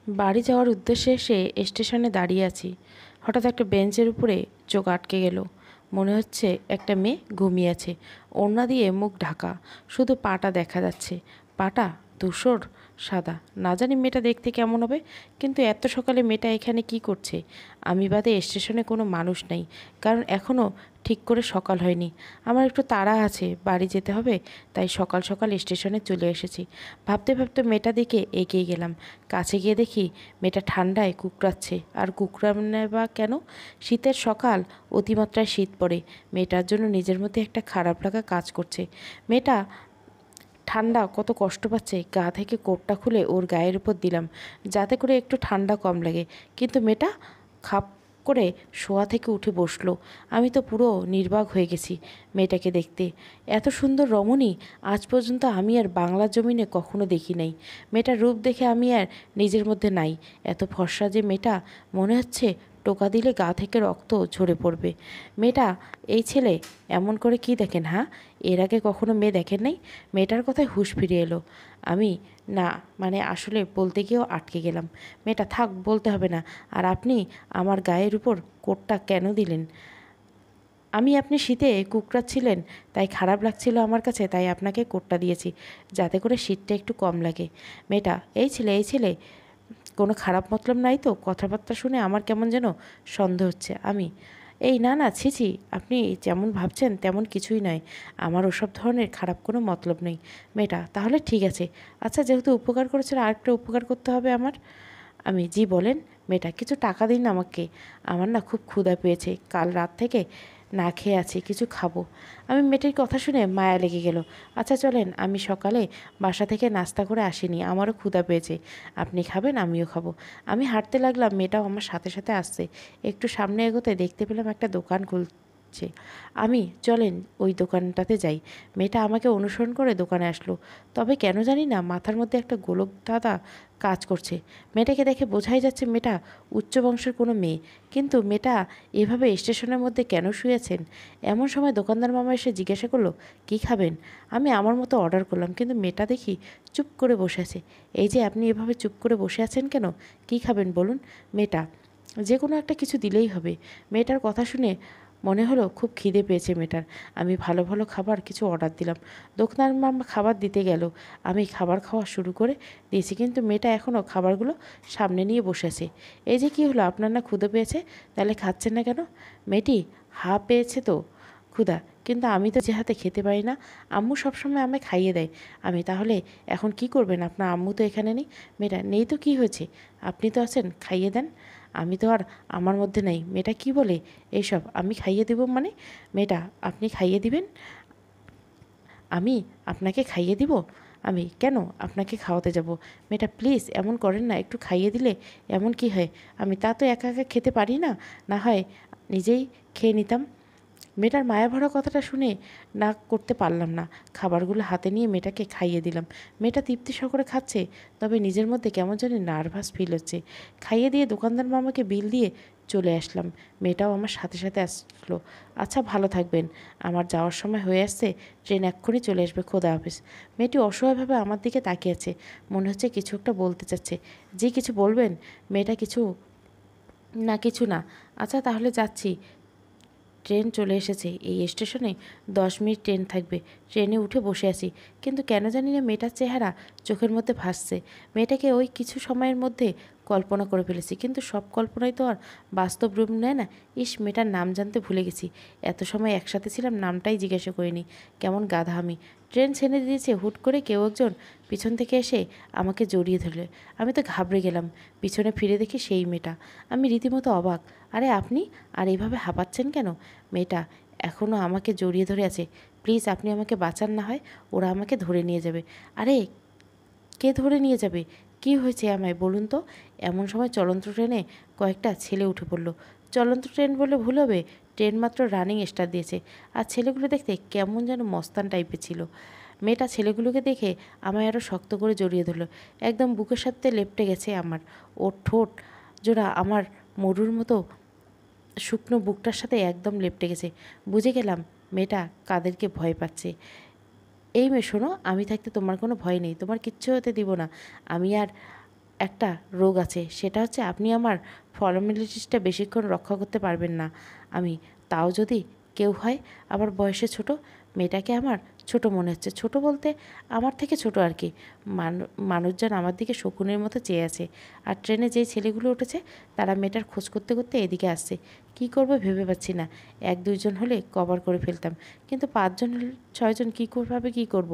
বাড়ি যাওয়ার উদ্দেশ্যে এসে স্টেশনে দাঁড়িয়ে আছি। হঠাৎ একটা বেঞ্চের উপরে চোখ আটকে গেল। মনে হচ্ছে একটা মেয়ে ঘুমিয়ে আছে, ওড়না দিয়ে মুখ ঢাকা, শুধু পাটা দেখা যাচ্ছে। পাটা ধূসর সাদা। না জানি মেয়েটা দেখতে কেমন হবে, কিন্তু এত সকালে মেয়েটা এখানে কি করছে? আমি বাদে স্টেশনে কোনো মানুষ নেই, কারণ এখনও ঠিক করে সকাল হয়নি। আমার একটু তাড়া আছে, বাড়ি যেতে হবে, তাই সকাল সকাল স্টেশনে চলে এসেছি। ভাবতে ভাবতে মেয়েটা দিকে এগিয়ে গেলাম। কাছে গিয়ে দেখি মেয়েটা ঠান্ডায় কুকড়াচ্ছে। আর কুকড়াবে বা কেন? শীতের সকাল, অতিমাত্রায় শীত পড়ে। মেয়েটার জন্য নিজের মধ্যে একটা খারাপ লাগা কাজ করছে। মেয়েটা ঠান্ডা কত কষ্ট পাচ্ছে। গা থেকে কোটটা খুলে ওর গায়ের উপর দিলাম, যাতে করে একটু ঠান্ডা কম লাগে। কিন্তু মেয়েটা খাপ করে শোয়া থেকে উঠে বসলো। আমি তো পুরো নির্বাক হয়ে গেছি মেয়েটাকে দেখতে। এত সুন্দর রমণী আজ পর্যন্ত আমি আর বাংলার জমিনে কখনো দেখি নাই। মেয়েটার রূপ দেখে আমি আর নিজের মধ্যে নাই। এত ফর্সা যে মেয়েটা, মনে হচ্ছে টোকা দিলে গা থেকে রক্ত ঝরে পড়বে। মেয়েটা, এই ছেলে এমন করে কি দেখেন? হ্যাঁ, এর আগে কখনো মেয়ে দেখেন নাই? মেয়েটার কথায় হুঁশ ফিরে এলো। আমি না, মানে আসলে বলতে গিয়েও আটকে গেলাম। মেয়েটা, থাক, বলতে হবে না। আর আপনি আমার গায়ের উপর কোটটা কেন দিলেন? আপনি শীতে কুকড়াচ্ছিলেন, তাই খারাপ লাগছিল আমার কাছে, তাই আপনাকে কোটটা দিয়েছি, যাতে করে শীতটা একটু কম লাগে। মেয়েটা, এই ছেলে কোনো খারাপ মতলব নাই তো? কথাবার্তা শুনে আমার কেমন যেন সন্দেহ হচ্ছে। এই না না, ছি ছি, আপনি যেমন ভাবছেন তেমন কিছুই নয়। আমার ওসব ধরনের খারাপ কোনো মতলব নেই। মেয়েটা, তাহলে ঠিক আছে। আচ্ছা, যেহেতু উপকার করেছেন, আরেকটা উপকার করতে হবে আমার। জি বলেন। মেয়েটা, কিছু টাকা দিন আমাকে। আমার না খুব ক্ষুধা পেয়েছে, কাল রাত থেকে না খেয়ে আছি, কিছু খাবো। মেয়েটির কথা শুনে মায়া লেগে গেল। আচ্ছা চলেন, আমি সকালে বাসা থেকে নাস্তা করে আসিনি, আমারও ক্ষুধা পেয়েছে। আপনি খাবেন, আমিও খাবো। আমি হাঁটতে লাগলাম, মেয়েটাও আমার সাথে সাথে আসছে। একটু সামনে এগোতে দেখতে পেলাম একটা দোকান খুলছে। চলেন ওই দোকানটাতে যাই। মেয়েটা আমাকে অনুসরণ করে দোকানে আসলো। তবে কেন জানি না মাথার মধ্যে একটা গোলক ধাঁধা কাজ করছে। মেয়েটাকে দেখে বোঝাই যাচ্ছে মেয়েটা উচ্চ বংশের কোনো মেয়ে, কিন্তু মেয়েটা এভাবে স্টেশনের মধ্যে কেন শুয়েছেন? এমন সময় দোকানদার মামা এসে জিজ্ঞাসা করলো, কী খাবেন? আমি আমার মতো অর্ডার করলাম, কিন্তু মেয়েটা দেখি চুপ করে বসে আছে। এই যে আপনি এভাবে চুপ করে বসে আছেন কেন? কী খাবেন বলুন? মেয়েটা, যে কোনো একটা কিছু দিলেই হবে। মেয়েটার কথা শুনে মনে হলো খুব খিদে পেয়েছে মেয়েটার। আমি ভালো ভালো খাবার কিছু অর্ডার দিলাম। দোকানদার মামা খাবার দিতে গেল, আমি খাবার খাওয়া শুরু করে দিয়েছি, কিন্তু মেয়েটা এখনও খাবারগুলো সামনে নিয়ে বসে আছে। এই যে কী হলো, আপনার না ক্ষুদে পেয়েছে? তাহলে খাচ্ছেন না কেন? মেয়েটি, হা পেয়েছে তো ক্ষুধা, কিন্তু আমি তো যে হাতে খেতে পারি না। আম্মু সবসময় আমায় খাইয়ে দেয়। তাহলে এখন কি করবেন? আপনার আম্মু তো এখানে নেই। মেয়েটা, নেই তো কী হয়েছে, আপনি তো আছেন, খাইয়ে দেন। আমি তো আর আমার মধ্যে নেই। মেয়েটা কি বলে এইসব? আমি খাইয়ে দেব মানে? মেয়েটা, আপনি খাইয়ে দিবেন? আমি আপনাকে খাইয়ে দিব? কেন আপনাকে খাওয়াতে যাব? মেয়েটা, প্লিজ এমন করেন না, একটু খাইয়ে দিলে এমন কি হয়? তা তো একা একা খেতে পারি না, না হয় নিজেই খেয়ে নিতাম। মেয়েটার মায়াভরা কথাটা শুনে না করতে পারলাম না। খাবারগুলো হাতে নিয়ে মেয়েটাকে খাইয়ে দিলাম। মেয়েটা তৃপ্তি সহকারে খাচ্ছে, তবে নিজের মধ্যে কেমন জানি নার্ভাস ফিল হচ্ছে। খাইয়ে দিয়ে দোকানদার মামাকে বিল দিয়ে চলে আসলাম। মেয়েটাও আমার সাথে সাথে আসলো। আচ্ছা, ভালো থাকবেন, আমার যাওয়ার সময় হয়ে আসছে, ট্রেন এক্ষুনি চলে আসবে, খোদা হাফেজ। মেয়েটি অসহায়ভাবে আমার দিকে তাকিয়ে আছে, মনে হচ্ছে কিছু একটা বলতে চাচ্ছে। জি, কিছু বলবেন? মেয়েটা, কিছু না, কিছু না। আচ্ছা তাহলে যাচ্ছি, ট্রেন চলে এসেছে, এই স্টেশনে 10 মিনিট ট্রেন থাকবে। ট্রেনে উঠে বসে আছি, কিন্তু কেন জানি না মেয়েটার চেহারা চোখের মধ্যে ভাসছে। মেয়েটাকে ওই কিছু সময়ের মধ্যে কল্পনা করে ফেলেছি, কিন্তু সব কল্পনাই তো আর বাস্তব রূপ নেয় না। মেয়েটার নাম জানতে ভুলে গেছি। এত সময় একসাথে ছিলাম, নামটাই জিজ্ঞাসা করিনি। কেমন গাধা আমি। ট্রেন ছেড়ে দিয়েছে, হুট করে কেউ একজন পিছন থেকে এসে আমাকে জড়িয়ে ধরলে। আমি তো ঘাবড়ে গেলাম। পিছনে ফিরে দেখি সেই মেয়েটা। আমি রীতিমতো অবাক। আরে আপনি, আর এইভাবে হাঁপাচ্ছেন কেন? মেয়েটা এখনও আমাকে জড়িয়ে ধরে আছে। প্লিজ আপনি আমাকে বাঁচান, না হয় ওরা আমাকে ধরে নিয়ে যাবে। আরে, কে ধরে নিয়ে যাবে? কি হয়েছে আমায় বলুন তো? এমন সময় চলন্ত ট্রেনে কয়েকটা ছেলে উঠে পড়ল। চলন্ত ট্রেন বলে ভুল হবে, ট্রেন মাত্র রানিং স্টার দিয়েছে। আর ছেলেগুলো দেখতে কেমন যেন মস্তান টাইপের ছিল। মেয়েটা ছেলেগুলোকে দেখে আমায় আরও শক্ত করে জড়িয়ে ধরল। একদম বুকের সাথে লেপ্টে গেছে আমার। ওর ঠোঁট জোড়া আমার মরুর মতো শুকনো বুকটার সাথে একদম লেপ্টে গেছে। বুঝে গেলাম মেয়েটা কাদেরকে ভয় পাচ্ছে। এই মেয়ে, শোনো, আমি থাকতে তোমার কোনো ভয় নেই, তোমার কিচ্ছু হতে দিব না। আমি আর একটা রোগ আছে, সেটা হচ্ছে আপনি আমার ফর্মালিটিসটা বেশিক্ষণ রক্ষা করতে পারবেন না। আমি তাও যদি কেউ হয় আবার বয়সে ছোট, মেয়েটাকে আমার ছোট মনে হচ্ছে। ছোট বলতে আমার থেকে ছোট আর কি। মানুষজন আমার দিকে শকুনের মতো চেয়ে আছে। আর ট্রেনে যেই ছেলেগুলো উঠেছে তারা মেয়েটার খোঁজ করতে করতে এদিকে আসছে। কি করব ভেবে পাচ্ছি না। 1-2 জন হলে কভার করে ফেলতাম, কিন্তু 5-6 জন কী করবে, কী করব,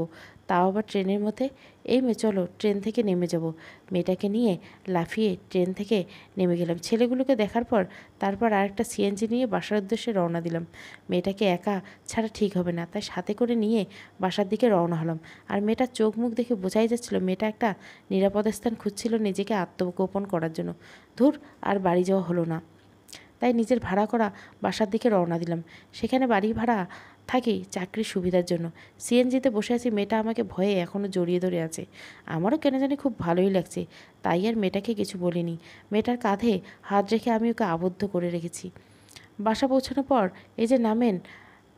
তাও আবার ট্রেনের মধ্যে। এই মেয়ে চলো ট্রেন থেকে নেমে যাব। মেয়েটাকে নিয়ে লাফিয়ে ট্রেন থেকে নেমে গেলাম। ছেলেগুলোকে দেখার পর তারপর আরেকটা সিএনজি নিয়ে বাসার উদ্দেশ্যে রওনা দিলাম। মেয়েটাকে একা ছাড়া ঠিক হবে না, তাই সাথে করে নিয়ে বাসার দিকে রওনা হলাম। আর মেয়েটার চোখ মুখ দেখে বোঝাই যাচ্ছিল মেয়েটা একটা নিরাপদ স্থান খুঁজছিল নিজেকে আত্মগোপন করার জন্য। ধুর, আর বাড়ি যাওয়া হলো না। তাই নিজের ভাড়া করা বাসার দিকে রওনা দিলাম। সেখানে বাড়ি ভাড়া থাকি চাকরির সুবিধার জন্য। সিএনজিতে বসে আছি, মেয়েটা আমাকে ভয়ে এখনও জড়িয়ে ধরে আছে। আমারও কেন জানি খুব ভালোই লাগছে, তাই আর মেয়েটাকে কিছু বলিনি। মেয়েটার কাঁধে হাত রেখে আমি ওকে আবদ্ধ করে রেখেছি। বাসা পৌঁছানোর পর এই যে নামেন,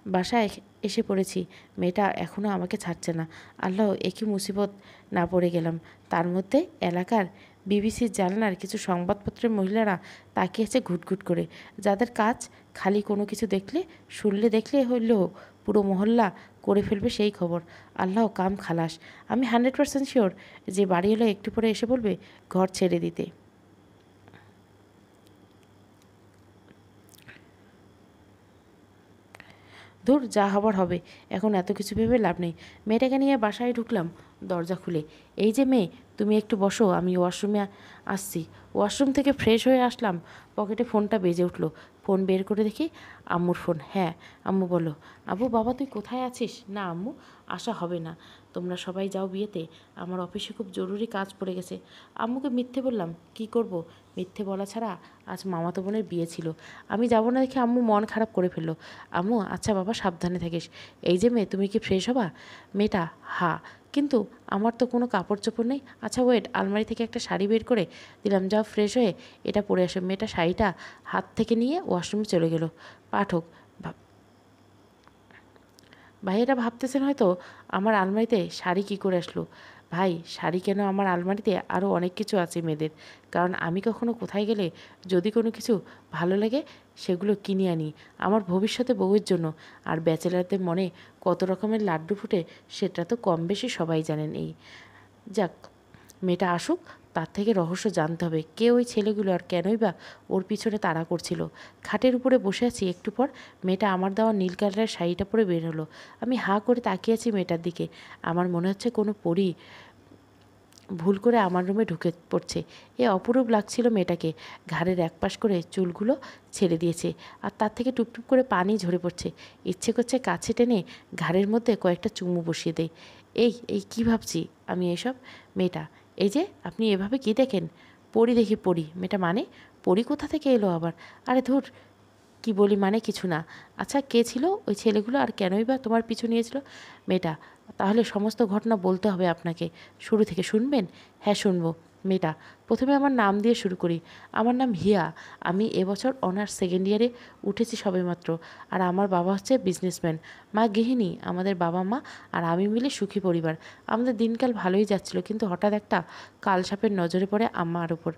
বাসায় এসে পড়েছি। মেয়েটা এখনও আমাকে ছাড়ছে না। আল্লাহ, একই মুসিবত না পড়ে গেলাম। তার মধ্যে এলাকার বিবিসির জানালার কিছু সংবাদপত্রের মহিলারা তাকিয়েছে ঘুটঘুট করে, যাদের কাজ খালি কোনো কিছু দেখলে হইলেও পুরো মহল্লা করে ফেলবে সেই খবর। আল্লাহ, কাম খালাস। আমি 100% শিওর যে বাড়ি এলো একটু পরে এসে বলবে ঘর ছেড়ে দিতে। ধুর, যা হবার হবে, এখন এত কিছু ভেবে লাভ নেই। মেয়েটাকে নিয়ে বাসায় ঢুকলাম দরজা খুলে। এই যে মেয়ে, তুমি একটু বসো, আমি ওয়াশরুমে আসছি। ওয়াশরুম থেকে ফ্রেশ হয়ে আসলাম, পকেটে ফোনটা বেজে উঠলো। ফোন বের করে দেখি আম্মুর ফোন। হ্যাঁ আম্মু বলো। আব্বু, বাবা তুই কোথায় আছিস? না আম্মু, আসা হবে না, তোমরা সবাই যাও বিয়েতে, আমার অফিসে খুব জরুরি কাজ পড়ে গেছে। আম্মুকে মিথ্যে বললাম, কি করব, মিথ্যে বলা ছাড়া আজ মামাতো বোনের বিয়ে ছিল, আমি যাব না দেখে আম্মু মন খারাপ করে ফেললো। আম্মু, আচ্ছা বাবা সাবধানে থাকিস। এই যে মেয়ে, তুমি কি ফ্রেশ হবা? মেয়েটা, হা, কিন্তু আমার তো কোনো কাপড় চোপড় নেই। আচ্ছা ওয়েট, আলমারি থেকে একটা শাড়ি বের করে দিলাম, যাও ফ্রেশ হয়ে এটা পরে আসো। মেয়েটা শাড়িটা হাত থেকে নিয়ে ওয়াশরুমে চলে গেল। পাঠক, ভাইয়েরা ভাবতেছেন হয়তো আমার আলমারিতে শাড়ি কী করে আসলো। ভাই, শাড়ি কেন, আমার আলমারিতে আরও অনেক কিছু আছে মেয়েদের। কারণ আমি কখনো কোথায় গেলে যদি কোনো কিছু ভালো লাগে সেগুলো কিনে আনি আমার ভবিষ্যতে বউয়ের জন্য। আর ব্যাচেলারদের মনে কত রকমের লাড্ডু ফুটে সেটা তো কম বেশি সবাই জানেন। এই যাক, মেয়েটা আসুক, তার থেকে রহস্য জানতে হবে, কে ওই ছেলেগুলো আর কেনই বা ওর পিছনে তাড়া করছিল। খাটের উপরে বসে আছি, একটু পর মেয়েটা আমার দেওয়া নীল কালারের শাড়িটা পরে বের হলো। আমি হাঁ করে তাকিয়ে আছি মেয়েটার দিকে। আমার মনে হচ্ছে কোনো পরী ভুল করে আমার রুমে ঢুকে পড়ছে। এ অপরূপ লাগছিল মেয়েটাকে। ঘাড়ের একপাশ করে চুলগুলো ছেড়ে দিয়েছে, আর তার থেকে টুপটুপ করে পানি ঝরে পড়ছে। ইচ্ছে করছে কাছে টেনে ঘাড়ের মধ্যে কয়েকটা চুমু বসিয়ে দেয়। এই এই কী ভাবছি আমি এসব? মেয়েটা, এই যে আপনি এভাবে কি দেখেন? পড়ি দেখি পড়ি। মেয়েটা, মানে পড়ি কোথা থেকে এলো আবার? আরে ধুর, কি বলি, মানে কিছু না। আচ্ছা কে ছিল ওই ছেলেগুলো, আর কেনই বা তোমার পিছু নিয়েছিল? মেয়েটা, তাহলে সমস্ত ঘটনা বলতে হবে আপনাকে, শুরু থেকে শুনবেন? হ্যাঁ শুনবো। মেয়েটা, প্রথমে আমার নাম দিয়ে শুরু করি। আমার নাম হিয়া। আমি এবছর অনার্স সেকেন্ড ইয়ারে উঠেছি সবেমাত্র। আর আমার বাবা হচ্ছে বিজনেসম্যান, মা গৃহিণী। আমাদের বাবা মা আর আমি মিলে সুখী পরিবার। আমাদের দিনকাল ভালোই যাচ্ছিল, কিন্তু হঠাৎ একটা কালসাপের নজরে পড়ে আমার উপর।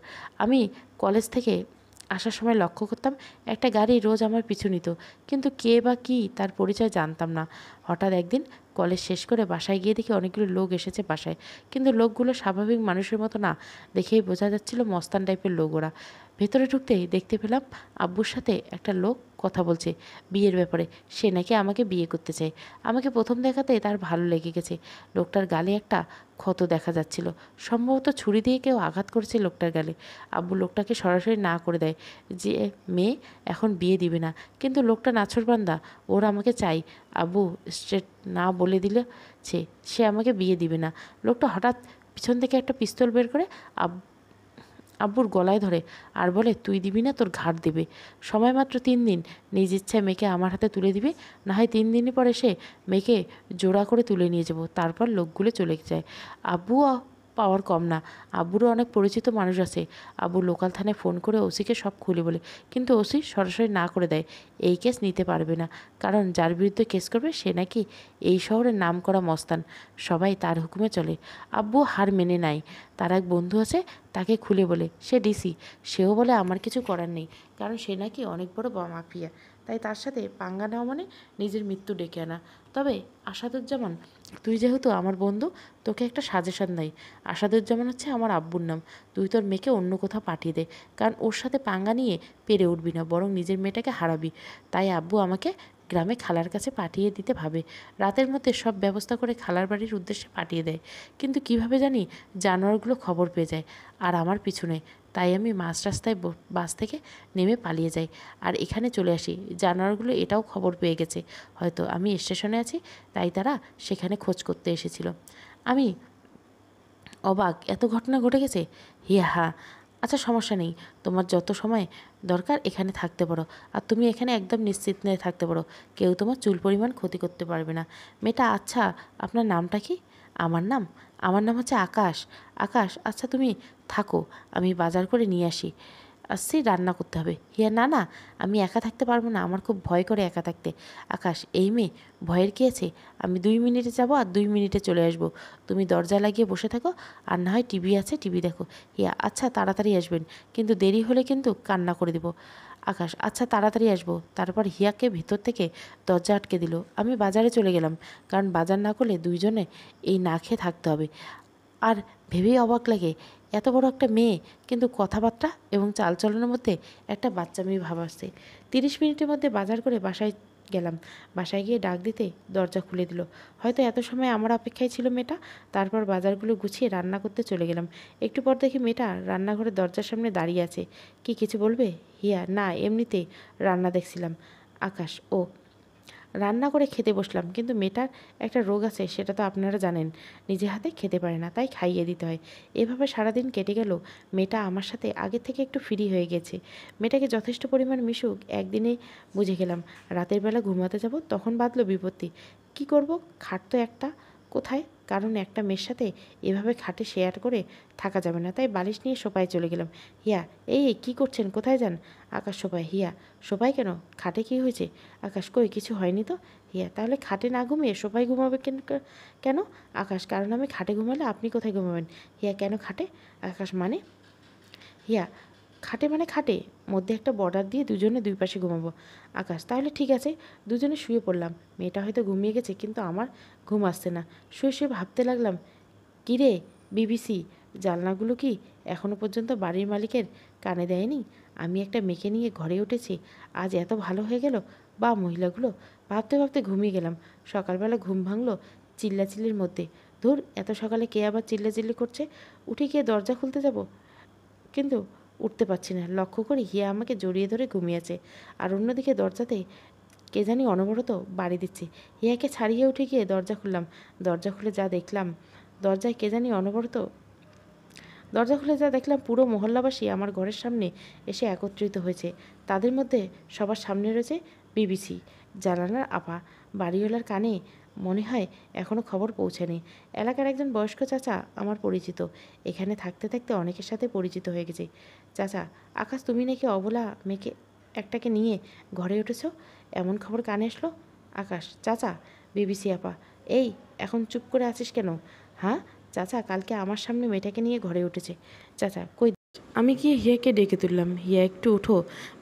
আমি কলেজ থেকে আসার সময় লক্ষ্য করতাম একটা গাড়ি রোজ আমার পিছু নিত, কিন্তু কে বা কী তার পরিচয় জানতাম না। হঠাৎ একদিন কলেজ শেষ করে বাসায় গিয়ে দেখি অনেকগুলো লোক এসেছে বাসায়, কিন্তু লোকগুলো স্বাভাবিক মানুষের মতো না, দেখেই বোঝা যাচ্ছিল মস্তান টাইপের লোক ওরা। ভেতরে ঢুকতেই দেখতে পেলাম আব্বুর সাথে একটা লোক কথা বলছে বিয়ের ব্যাপারে। সে নাকি আমাকে বিয়ে করতে চায়। আমাকে প্রথম দেখাতেই তার ভালো লেগে গেছে। লোকটার গালে একটা ক্ষত দেখা যাচ্ছিল, সম্ভবত ছুরি দিয়ে কেউ আঘাত করেছে লোকটার গালে। আব্বু লোকটাকে সরাসরি না করে দেয় যে মেয়ে এখন বিয়ে দিবে না, কিন্তু লোকটা নাছোড়বান্দা, ওর আমাকে চাই। আব্বু স্ট্রেট না বলে দিলে সে আমাকে বিয়ে দিবে না। লোকটা হঠাৎ পিছন থেকে একটা পিস্তল বের করে আব্বুর গলায় ধরে আর বলে, তুই দিবি না, তোর ঘাড় দেবে। সময় মাত্র 3 দিন, নিজ ইচ্ছায় মেয়েকে আমার হাতে তুলে দিবি, না হয় 3 দিনই পরে সে মেয়েকে জোড়া করে তুলে নিয়ে যাব। তারপর লোকগুলো চলে যায়। আব্বু পাওয়ার কম না। আব্বুরও অনেক পরিচিত মানুষ আছে। আব্বু লোকাল থানায় ফোন করে ওসিকে সব খুলে বলে, কিন্তু ওসি সরাসরি না করে দেয়, এই কেস নিতে পারবে না, কারণ যার বিরুদ্ধে কেস করবে সে নাকি এই শহরের নামকরা মস্তান, সবাই তার হুকুমে চলে। আব্বু হার মেনে নেয়। তার এক বন্ধু আছে, তাকে খুলে বলে, সে ডিসি। সেও বলে আমার কিছু করার নেই, কারণ সে নাকি অনেক বড় মাফিয়া, তাই তার সাথে পাঙ্গা নেওয়া মানে নিজের মৃত্যু ডেকে আনা। তবে আসাদুজ্জামান, তুই যেহেতু আমার বন্ধু, তোকে একটা সাজেশন দেয়। আসাদুজ্জামান হচ্ছে আমার আব্বুর নাম। তুই তোর মেয়েকে অন্য কোথাও পাঠিয়ে দে, কারণ ওর সাথে পাঙ্গা নিয়ে পেরে উঠবি না, বরং নিজের মেয়েটাকে হারাবি। তাই আব্বু আমাকে গ্রামে খালার কাছে পাঠিয়ে দিতে ভাবে। রাতের মধ্যে সব ব্যবস্থা করে খালার বাড়ির উদ্দেশ্যে পাঠিয়ে দেয়, কিন্তু কিভাবে জানি জানোয়ারগুলো খবর পেয়ে যায় আর আমার পিছনে। তাই আমি মাঝ রাস্তায় বাস থেকে নেমে পালিয়ে যাই আর এখানে চলে আসি। জানোয়ারগুলো এটাও খবর পেয়ে গেছে হয়তো আমি স্টেশনে আছি, তাই তারা সেখানে খোঁজ করতে এসেছিল। আমি অবাক, এত ঘটনা ঘটে গেছে। হিয়া হা, আচ্ছা সমস্যা নেই, তোমার যত সময় দরকার এখানে থাকতে পারো, আর তুমি এখানে একদম নিশ্চিত নিয়ে থাকতে পারো, কেউ তোমার চুল পরিমাণ ক্ষতি করতে পারবে না। মেয়েটা, আচ্ছা আপনার নামটা কি? আমার নাম হচ্ছে আকাশ। আকাশ, আচ্ছা তুমি থাকো, আমি বাজার করে নিয়ে আসছি, রান্না করতে হবে। হিয়া, না না, আমি একা থাকতে পারবো না, আমার খুব ভয় করে একা থাকতে। আকাশ, এই মেয়ে, ভয়ের কী আছে? আমি 2 মিনিটে যাব আর 2 মিনিটে চলে আসবো। তুমি দরজা লাগিয়ে বসে থাকো, আর না হয় টিভি আছে, টিভি দেখো। হিয়া, আচ্ছা তাড়াতাড়ি আসবেন, কিন্তু দেরি হলে কিন্তু কান্না করে দেবো। আকাশ, আচ্ছা তাড়াতাড়ি আসবো। তারপর হিয়াকে ভিতর থেকে দরজা আটকে দিল। আমি বাজারে চলে গেলাম, কারণ বাজার না করলে দুইজনে এই না খেয়ে থাকতে হবে। আর ভেবেই অবাক লাগে, এত বড় একটা মেয়ে, কিন্তু কথাবার্তা এবং চালচলনের মধ্যে একটা বাচ্চা মেয়ে ভাব আসছে। 30 মিনিটের মধ্যে বাজার করে বাসায় গেলাম। বাসায় গিয়ে ডাক দিতে দরজা খুলে দিল। হয়তো এত সময় আমার অপেক্ষায় ছিল মেয়েটা। তারপর বাজারগুলো গুছিয়ে রান্না করতে চলে গেলাম। একটু পর দেখি মেয়েটা রান্নাঘরের দরজার সামনে দাঁড়িয়ে আছে। কি কিছু বলবে? হিয়া, না এমনিতেই রান্না দেখছিলাম। আকাশ, ও, রান্না করে খেতে বসলাম, কিন্তু মেয়েটার একটা রোগ আছে, সেটা তো আপনারা জানেন, নিজে হাতে খেতে পারে না, তাই খাইয়ে দিতে হয়। এভাবে সারাদিন কেটে গেল। মেয়েটা আমার সাথে আগের থেকে একটু ফ্রি হয়ে গেছে। মেয়েটাকে যথেষ্ট পরিমাণ মিশুক একদিনেই বুঝে গেলাম। রাতের বেলা ঘুমাতে যাব, তখন বাঁধলো বিপত্তি। কি করব? খাট তো একটা, কোথায়? কারণ একটা মেয়ের সাথে এভাবে খাটে শেয়ার করে থাকা যাবে না, তাই বালিশ নিয়ে সোফায় চলে গেলাম। হিয়া, এই কী করছেন, কোথায় যান? আকাশ, সোফায়। হিয়া, সোফায় কেন? খাটে কী হয়েছে? আকাশ, কই কিছু হয়নি তো। হিয়া, তাহলে খাটে না ঘুমিয়ে সোফায় ঘুমাবে কেন? আকাশ, কারণ আমি খাটে ঘুমালে আপনি কোথায় ঘুমাবেন? হিয়া, কেন খাটে? আকাশ, মানে? হিয়া, খাটে মানে খাটে, মধ্যে একটা বর্ডার দিয়ে দুজনে দুই পাশে ঘুমাবো। আকাশ, তাহলে ঠিক আছে। দুজনে শুয়ে পড়লাম। মেয়েটা হয়তো ঘুমিয়ে গেছে, কিন্তু আমার ঘুম আসছে না। শুয়ে শুয়ে ভাবতে লাগলাম, কিরে বিবিসি, জানলাগুলো কি এখনও পর্যন্ত বাড়ির মালিকের কানে দেয়নি? আমি একটা মেয়েকে নিয়ে ঘরে উঠেছি, আজ এত ভালো হয়ে গেল। বা মহিলাগুলো, ভাবতে ভাবতে ঘুমিয়ে গেলাম। সকালবেলা ঘুম ভাঙলো চিল্লাচিল্লির মধ্যে। ধুর, এত সকালে কে আবার চিল্লাচিল্লি করছে? উঠে গিয়ে দরজা খুলতে যাব, কিন্তু উঠতে পারছি না। লক্ষ্য করি হিয়া আমাকে জড়িয়ে ধরে ঘুমিয়েছে, আর অন্যদিকে দরজাতে কে জানি অনবরত বাড়ি দিচ্ছে। হিয়াকে ছাড়িয়ে উঠে গিয়ে দরজা খুললাম। দরজা খুলে যা দেখলাম, দরজায় কে জানি অনবরত দরজা খুলে যা দেখলাম, পুরো মহল্লাবাসী আমার ঘরের সামনে এসে একত্রিত হয়েছে। তাদের মধ্যে সবার সামনে রয়েছে বিবিসি, জানালার আপা। বাড়িওয়ালার কানে মনে হয় এখনও খবর পৌঁছায়নি। এলাকার একজন বয়স্ক চাচা আমার পরিচিত, এখানে থাকতে থাকতে অনেকের সাথে পরিচিত হয়ে গেছে। চাচা, আকাশ তুমি নাকি অবলা মেয়েকে একটাকে নিয়ে ঘরে উঠেছ, এমন খবর কানে আসলো। আকাশ, চাচা। বিবিসি আপা, এই এখন চুপ করে আছিস কেন? হ্যাঁ চাচা, কালকে আমার সামনে মেয়েটাকে নিয়ে ঘরে উঠেছে। চাচা, কই? আমি গিয়ে হিয়াকে ডেকে তুললাম। হিয়া, একটু উঠো,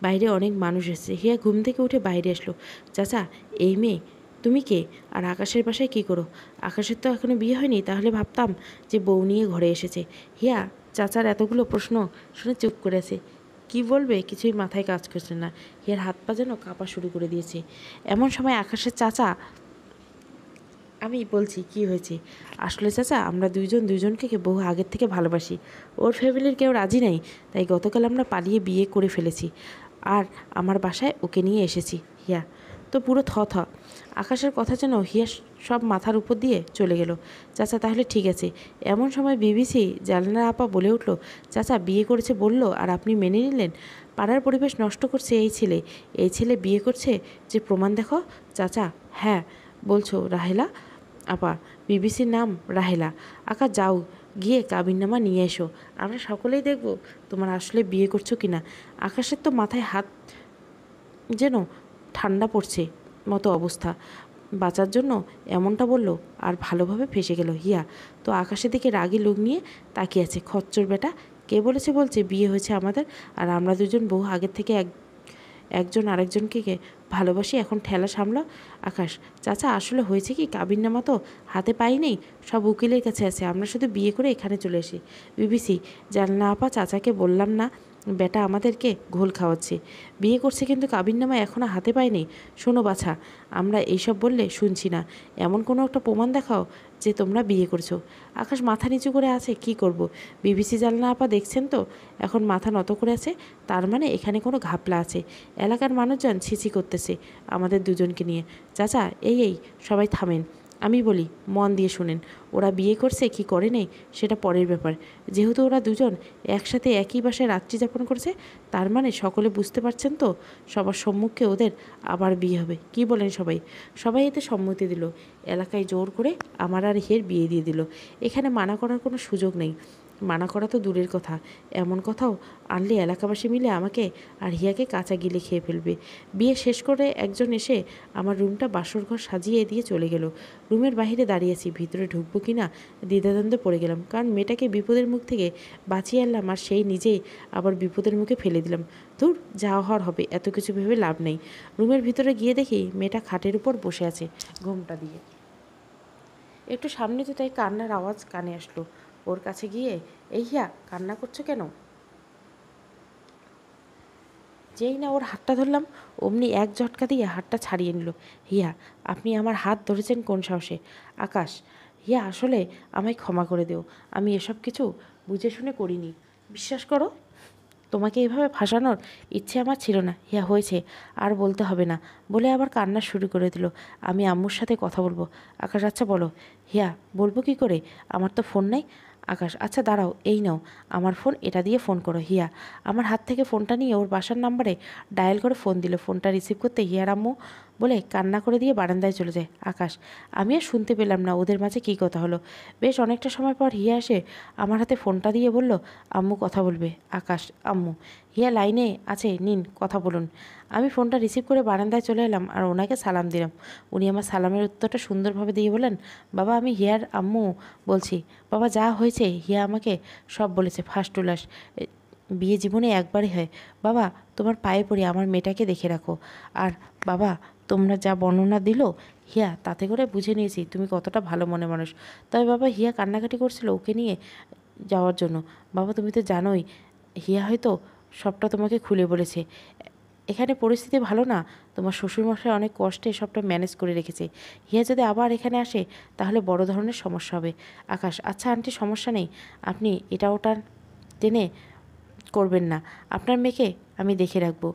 বাইরে অনেক মানুষ এসেছে। হিয়া ঘুম থেকে উঠে বাইরে আসলো। চাচা, এই মেয়ে তুমি কে? আর আকাশের বাসায় কী করো? আকাশের তো এখনও বিয়ে হয়নি, তাহলে ভাবতাম যে বউ নিয়ে ঘরে এসেছে। হিয়া চাচার এতগুলো প্রশ্ন শুনে চুপ করে আছে। কী বলবে কিছুই মাথায় কাজ করছে না। হিয়ার হাত পা যেন কাঁপা শুরু করে দিয়েছে। এমন সময় আকাশের চাচা, আমি বলছি কি হয়েছে? আসলে চাচা, আমরা দুজনকে বহু আগের থেকে ভালোবাসি। ওর ফ্যামিলির কেউ রাজি নাই, তাই গতকাল আমরা পালিয়ে বিয়ে করে ফেলেছি, আর আমার বাসায় ওকে নিয়ে এসেছি। হিয়া তো পুরো থ। আকাশের কথা যেন হিয়া সব মাথার উপর দিয়ে চলে গেল। চাচা, তাহলে ঠিক আছে। এমন সময় বিবিসি জানালার আপা বলে উঠল, চাচা বিয়ে করেছে বলল, আর আপনি মেনে নিলেন? পাড়ার পরিবেশ নষ্ট করছে এই ছেলে বিয়ে করছে, যে প্রমাণ দেখো। চাচা, হ্যাঁ বলছো রাহেলা আপা? বিবিসির নাম রাহেলা। আকা যাও, গিয়ে কাবিননামা নিয়ে এসো, আমরা সকলেই দেখব তোমার আসলে বিয়ে করছো কি না। আকাশের তো মাথায় হাত যেন ঠান্ডা পড়ছে মতো অবস্থা। বাঁচার জন্য এমনটা বলল আর ভালোভাবে ফেসে গেল। হিয়া তো আকাশের দিকে রাগী লোক নিয়ে তাকিয়ে আছে। খচ্চর বেটা, কে বলেছে বলছে বিয়ে হয়েছে আমাদের, আর আমরা দুজন বউ আগের থেকে একজন আরেকজনকে ভালোবাসি, এখন ঠেলা সামলাও। আকাশ, চাচা আসলে হয়েছে কি, কাবিননামা তো হাতে পাই নেই, সব উকিলের কাছে আছে, আমরা শুধু বিয়ে করে এখানে চলে আসি। বিবিসি, জানলা আপা চাচাকে বললাম না বেটা আমাদেরকে ঘোল খাওয়াচ্ছে, বিয়ে করছে কিন্তু কাবিননামা এখনও হাতে পায়নি। শোনো বাছা, আমরা এইসব বললে শুনছি না, এমন কোনো একটা প্রমাণ দেখাও যে তোমরা বিয়ে করছো। আকাশ মাথা নিচু করে আছে, কি করব। বিবিসি জানলা আপা দেখছেন তো, এখন মাথা নত করে আছে, তার মানে এখানে কোনো ঘাপলা আছে। এলাকার মানুষজন ছিছি করতেছে আমাদের দুজনকে নিয়ে। চাচা, এই সবাই থামেন, আমি বলি মন দিয়ে শুনেন, ওরা বিয়ে করছে কি করে নেই সেটা পরের ব্যাপার। যেহেতু ওরা দুজন একসাথে একই বাসায় রাত্রি যাপন করছে, তার মানে সকলে বুঝতে পারছেন তো, সবার সম্মুখে ওদের আবার বিয়ে হবে। কি বলেন সবাই? সবাই এতে সম্মতি দিল। এলাকায় জোর করে আমার আর হিয়ের বিয়ে দিয়ে দিল। এখানে মানা করার কোনো সুযোগ নেই। মানা করা তো দূরের কথা, এমন কথাও আনলে এলাকাবাসী মিলে আমাকে আর হিয়াকে কাঁচা গিলে খেয়ে ফেলবে। বিয়ে শেষ করে একজন এসে আমার রুমটা বাসর ঘর সাজিয়ে দিয়ে চলে গেল। রুমের বাইরে দাঁড়িয়েছি, ভিতরে ঢুকবো কি না দ্বিধাদ্বন্দ্বে পড়ে গেলাম, কারণ মেয়েটাকে বিপদের মুখ থেকে বাঁচিয়ে আনলাম আর সেই নিজেই আবার বিপদের মুখে ফেলে দিলাম। ধুর, যা হওয়ার হবে, এত কিছু ভেবে লাভ নেই। রুমের ভিতরে গিয়ে দেখি মেয়েটা খাটের উপর বসে আছে ঘোমটা দিয়ে। একটু সামনে তো তাই কান্নার আওয়াজ কানে আসলো। ওর কাছে গিয়ে, এই হিয়া, কান্না করছো কেন? যেই না ওর হাতটা ধরলাম, অমনি এক ঝটকা দিয়ে হাতটা ছাড়িয়ে নিল। হিয়া, আপনি আমার হাত ধরেছেন কোন সাহসে? আকাশ, হিয়া আসলে আমায় ক্ষমা করে দেও, আমি এসব কিছু বুঝে শুনে করিনি, বিশ্বাস করো। তোমাকে এভাবে ফাঁসানোর ইচ্ছে আমার ছিল না। হিয়া, হয়েছে, আর বলতে হবে না বলে আবার কান্না শুরু করে দিল। আমি আম্মুর সাথে কথা বলবো। আকাশ, আচ্ছা বলো। হিয়া, বলবো কি করে, আমার তো ফোন নাই। আকাশ, আচ্ছা দাঁড়াও, এই নাও আমার ফোন, এটা দিয়ে ফোন করো। হিয়া আমার হাত থেকে ফোনটা নিয়ে ওর বাসার নাম্বারে ডায়াল করে ফোন দিল। ফোনটা রিসিভ করতে হিয়ার আম্মু বলে কান্না করে দিয়ে বারান্দায় চলে যায়। আকাশ, আমি আর শুনতে পেলাম না ওদের মাঝে কী কথা হলো। বেশ অনেকটা সময় পর হিয়া এসে আমার হাতে ফোনটা দিয়ে বলল, আম্মু কথা বলবে। আকাশ, আম্মু? হিয়া লাইনে আছে, নিন কথা বলুন। আমি ফোনটা রিসিভ করে বারান্দায় চলে এলাম আর ওনাকে সালাম দিলাম। উনি আমার সালামের উত্তরটা সুন্দরভাবে দিয়ে বলেন, বাবা আমি হিয়ার আম্মু বলছি। বাবা, যা হয়েছে হিয়া আমাকে সব বলেছে, ফার্স্ট টু লাস্ট। বিয়ে জীবনে একবারই হয়। বাবা তোমার পায়ে পড়ি, আমার মেয়েটাকে দেখে রাখো। আর বাবা, তোমরা যা বর্ণনা দিল হিয়া, তাতে করে বুঝে নিয়েছি তুমি কতটা ভালো মনে মানুষ। তবে বাবা, হিয়া কান্নাকাটি করছিল ওকে নিয়ে যাওয়ার জন্য। বাবা তুমি তো জানোই হিয়া হয়তো সবটা তোমাকে খুলে বলেছে। এখানে পরিস্থিতি ভালো না, তোমার শ্বশুরমশাই অনেক কষ্টে সবটা ম্যানেজ করে রেখেছে। হিয়া যদি আবার এখানে আসে তাহলে বড় ধরনের সমস্যা হবে। আকাশ, আচ্ছা আন্টি সমস্যা নেই, আপনি এটা ওটা টেনে করবেন না, আপনার মেয়েকে আমি দেখে রাখবো।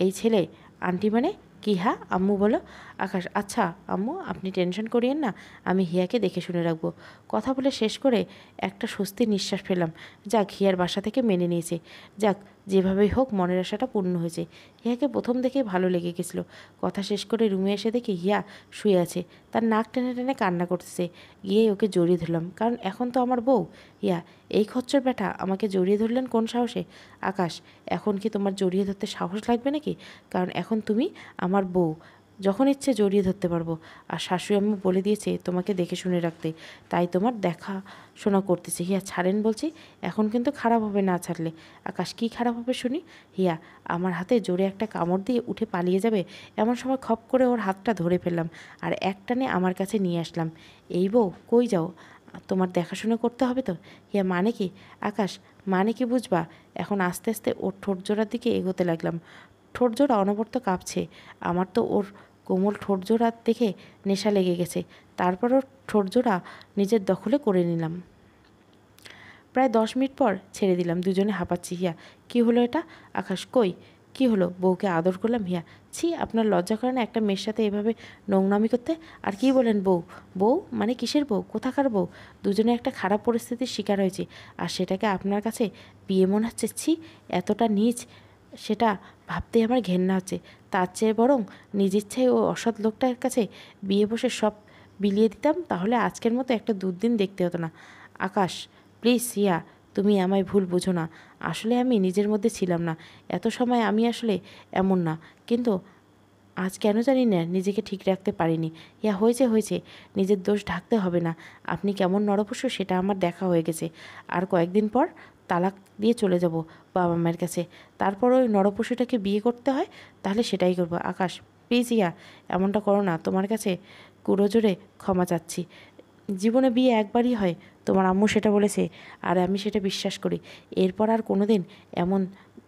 এই ছেলে আন্টি মানে কি? হ্যাঁ আম্মু বলো। আকাশ, আচ্ছা আম্মু আপনি টেনশন করিয়েন না, আমি হিয়াকে দেখে শুনে রাখবো। কথা বলে শেষ করে একটা স্বস্তির নিঃশ্বাস ফেললাম। যাক, হিয়ার বাসা থেকে মেনে নিয়েছে, যাক যেভাবেই হোক মনের আশাটা পূর্ণ হয়েছে। হিয়াকে প্রথম দেখেই ভালো লেগে গেছিলো। কথা শেষ করে রুমে এসে দেখি হিয়া শুয়ে আছে, তার নাক টেনে টেনে কান্না করতেছে। গিয়ে ওকে জড়িয়ে ধরলাম, কারণ এখন তো আমার বউ। হিয়া, এই খচ্চর ব্যাটা আমাকে জড়িয়ে ধরলেন কোন সাহসে? আকাশ, এখন কি তোমার জড়িয়ে ধরতে সাহস লাগবে নাকি? কারণ এখন তুমি আমার বউ, যখন ইচ্ছে জড়িয়ে ধরতে পারবো। আর শাশুড়ি আম্মু বলে দিয়েছে তোমাকে দেখে শুনে রাখতে, তাই তোমার দেখাশোনা করতেছে। হিয়া ছাড়েন বলছি, এখন কিন্তু খারাপ হবে না ছাড়লে। আকাশ, কি খারাপ হবে শুনি? হিয়া আমার হাতে জোরে একটা কামড় দিয়ে উঠে পালিয়ে যাবে, এমন সময় খপ করে ওর হাতটা ধরে ফেললাম আর একটানে আমার কাছে নিয়ে আসলাম। এই বউ, কই যাও? তোমার দেখাশোনা করতে হবে তো। হিয়া, মানে কি? আকাশ, মানে কি বুঝবা? এখন আস্তে আস্তে ওর ঠোঁটজোড়ার দিকে এগোতে লাগলাম। ঠোঁটজোড়া অনবরত কাঁপছে। আমার তো ওর কোমল ঠোঁটজোড়া দেখে নেশা লেগে গেছে। তারপর ওর ঠোঁটজোড়া নিজের দখলে করে নিলাম। প্রায় 10 মিনিট পর ছেড়ে দিলাম, দুজনে হাঁপাচ্ছি। হিয়া, কি হলো এটা? আকাশ, কই কি হলো? বউকে আদর করলাম। হিয়া, ছি, আপনার লজ্জা করে না একটা মেয়ের সাথে এভাবে নোংরামি করতে? আর কি বলেন বউ? বউ মানে কিসের বউ, কোথাকার বউ? দুজনে একটা খারাপ পরিস্থিতির শিকার হয়েছে আর সেটাকে আপনার কাছে বিয়ে মনে হচ্ছে? ছি, এতটা নীচ, সেটা ভাবতেই আমার ঘেন্না হচ্ছে। তার চেয়ে বরং নিজ ইচ্ছায় ও অসৎ লোকটার কাছে বিয়ে বসে সব বিলিয়ে দিতাম, তাহলে আজকের মতো একটা দুর্দিন দেখতে হতো না। আকাশ, প্লিজ হিয়া, তুমি আমায় ভুল বুঝো না। আসলে আমি নিজের মধ্যে ছিলাম না এত সময়, আমি আসলে এমন না, কিন্তু আজ কেন জানি না নিজেকে ঠিক রাখতে পারিনি। ইয়া হয়েছে হয়েছে, নিজের দোষ ঢাকতে হবে না। আপনি কেমন নরপশু সেটা আমার দেখা হয়ে গেছে। আর কয়েকদিন পর তালাক দিয়ে চলে যাব বাবা মায়ের কাছে। তারপর ওই নরপশুটাকে বিয়ে করতে হয় তাহলে সেটাই করবো। আকাশ প্লিজ ইয়া, এমনটা করো না। তোমার কাছে কুড়োজোরে ক্ষমা চাচ্ছি। জীবনে বিয়ে একবারই হয়, তোমার আম্মু সেটা বলেছে, আর আমি সেটা বিশ্বাস করি। এরপর আর কোনো দিন এমন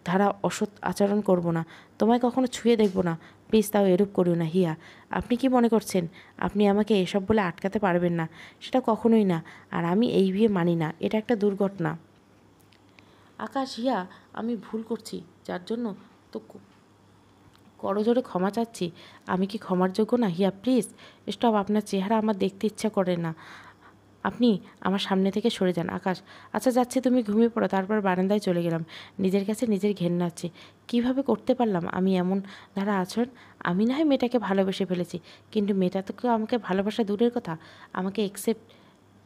ধারা অসৎ আচরণ করব না, তোমায় কখনো ছুঁয়ে দেখব না। প্লিজ তাও এরূপ করিও না হিয়া। আপনি কি মনে করছেন আপনি আমাকে এসব বলে আটকাতে পারবেন না? সেটা কখনোই না। আর আমি এই বিয়ে মানি না, এটা একটা দুর্ঘটনা। আকাশ হিয়া, আমি ভুল করছি, যার জন্য তো করজোরে ক্ষমা চাচ্ছি। আমি কি ক্ষমার যোগ্য না? হিয়া প্লিজ স্টপ, আপনার চেহারা আমার দেখতে ইচ্ছা করে না। আপনি আমার সামনে থেকে সরে যান। আকাশ আচ্ছা যাচ্ছি, তুমি ঘুমিয়ে পড়ো। তারপর বারান্দায় চলে গেলাম। নিজের কাছে নিজের ঘেন্না হচ্ছে। কীভাবে করতে পারলাম আমি এমন ধারা আচরণ? আমি না হয় মেয়েটাকে ভালোবেসে ফেলেছি, কিন্তু মেয়েটা তো কেউ আমাকে ভালোবাসা দূরের কথা, আমাকে একসেপ্ট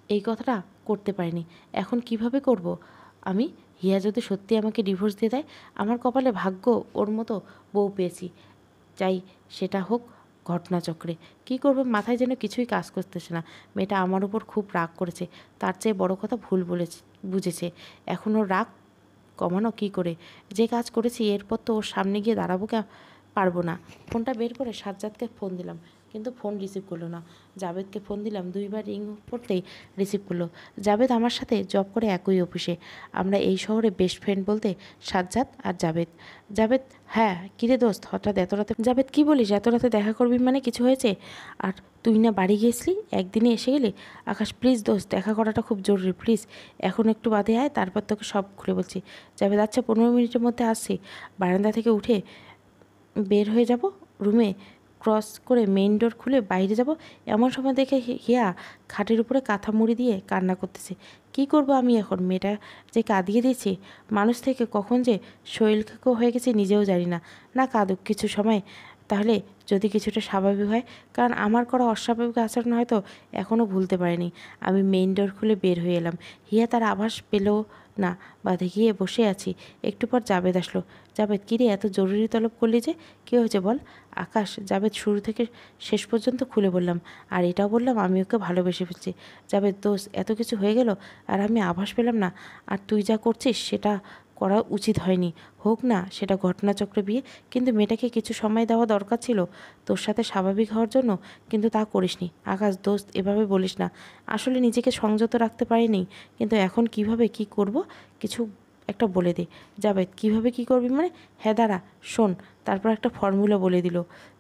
এই কথাটা করতে পারিনি। এখন কিভাবে করব আমি? হিয়া যদি সত্যি আমাকে ডিভোর্স দিয়ে দেয়, আমার কপালে ভাগ্য, ওর মতো বউ পেয়েছি। চাই সেটা হোক ঘটনাচক্রে। কী করবো মাথায় যেন কিছুই কাজ করতেছে না। মেয়েটা আমার উপর খুব রাগ করেছে, তার চেয়ে বড় কথা ভুল বুঝেছে। এখন ওর রাগ কমানো কী করে? যে কাজ করেছি এরপর তো ওর সামনে গিয়ে দাঁড়াবো পারবো না। ফোনটা বের করে সাজ্জাদকে ফোন দিলাম, কিন্তু ফোন রিসিভ করলো না। জাভেদকে ফোন দিলাম, 2বার রিং করতেই রিসিভ করলো। জাভেদ আমার সাথে জব করে একই অফিসে। আমরা এই শহরে বেস্ট ফ্রেন্ড বলতে সাজ্জাদ আর জাভেদ। জাভেদ হ্যাঁ, কিরে দোস্ত হঠাৎ এত রাতে? জাভেদ কী বলিস, এত রাতে দেখা করবি মানে কিছু হয়েছে? আর তুই না বাড়ি গিয়েছিলি, একদিনে এসে গেলি? আকাশ প্লিজ দোস্ত, দেখা করাটা খুব জরুরি, প্লিজ এখন একটু বাদে আয়, তারপর তোকে সব খুলে বলছি। জাভেদ আচ্ছা, 15 মিনিটের মধ্যে আসছি। বারান্দা থেকে উঠে বের হয়ে যাব, রুমে ক্রস করে মেইন ডোর খুলে বাইরে যাব, এমন সময় দেখে হিয়া খাটের উপরে কাঁথা মুড়ি দিয়ে কান্না করতেছে। কি করব আমি এখন? মেয়েটা যে কাঁদিয়ে দিয়েছি, মানুষ থেকে কখন যে শৈলখাকো হয়ে গেছে নিজেও জানি না। না কাঁদুক কিছু সময়, তাহলে যদি কিছুটা স্বাভাবিক হয়। কারণ আমার করা অস্বাভাবিক আচরণ হয়তো এখনও ভুলতে পারিনি। আমি মেইন ডোর খুলে বের হয়ে এলাম। হিয়া তার আভাস পেল না, বাধে গিয়ে বসে আছি। একটু পর জাবেদ আসলো। জাবেদ কিরে, এত জরুরি তলব করলি যে? কী হয়েছে বল? আকাশ জাবেদ শুরু থেকে শেষ পর্যন্ত খুলে বললাম, আর এটাও বললাম আমি ওকে ভালোবেসে ফেলছি। জাবেদ দোষ, এত কিছু হয়ে গেল আর আমি আভাস পেলাম না? আর তুই যা করছিস সেটা করা উচিত হয়নি। হোক না সেটা ঘটনাচক্রে বিয়ে, কিন্তু মেয়েটাকে কিছু সময় দেওয়া দরকার ছিল তোর সাথে স্বাভাবিক হওয়ার জন্য, কিন্তু তা করিসনি। আকাশ দোস্ত, এভাবে বলিস না। আসলে নিজেকে সংযত রাখতে পারিনি, কিন্তু এখন কিভাবে কি করব কিছু একটা বলে দে। জাবেদ কীভাবে কী করবি মানে? হ্যাঁ দাঁড়া শোন। তারপর একটা ফর্মুলা বলে দিল।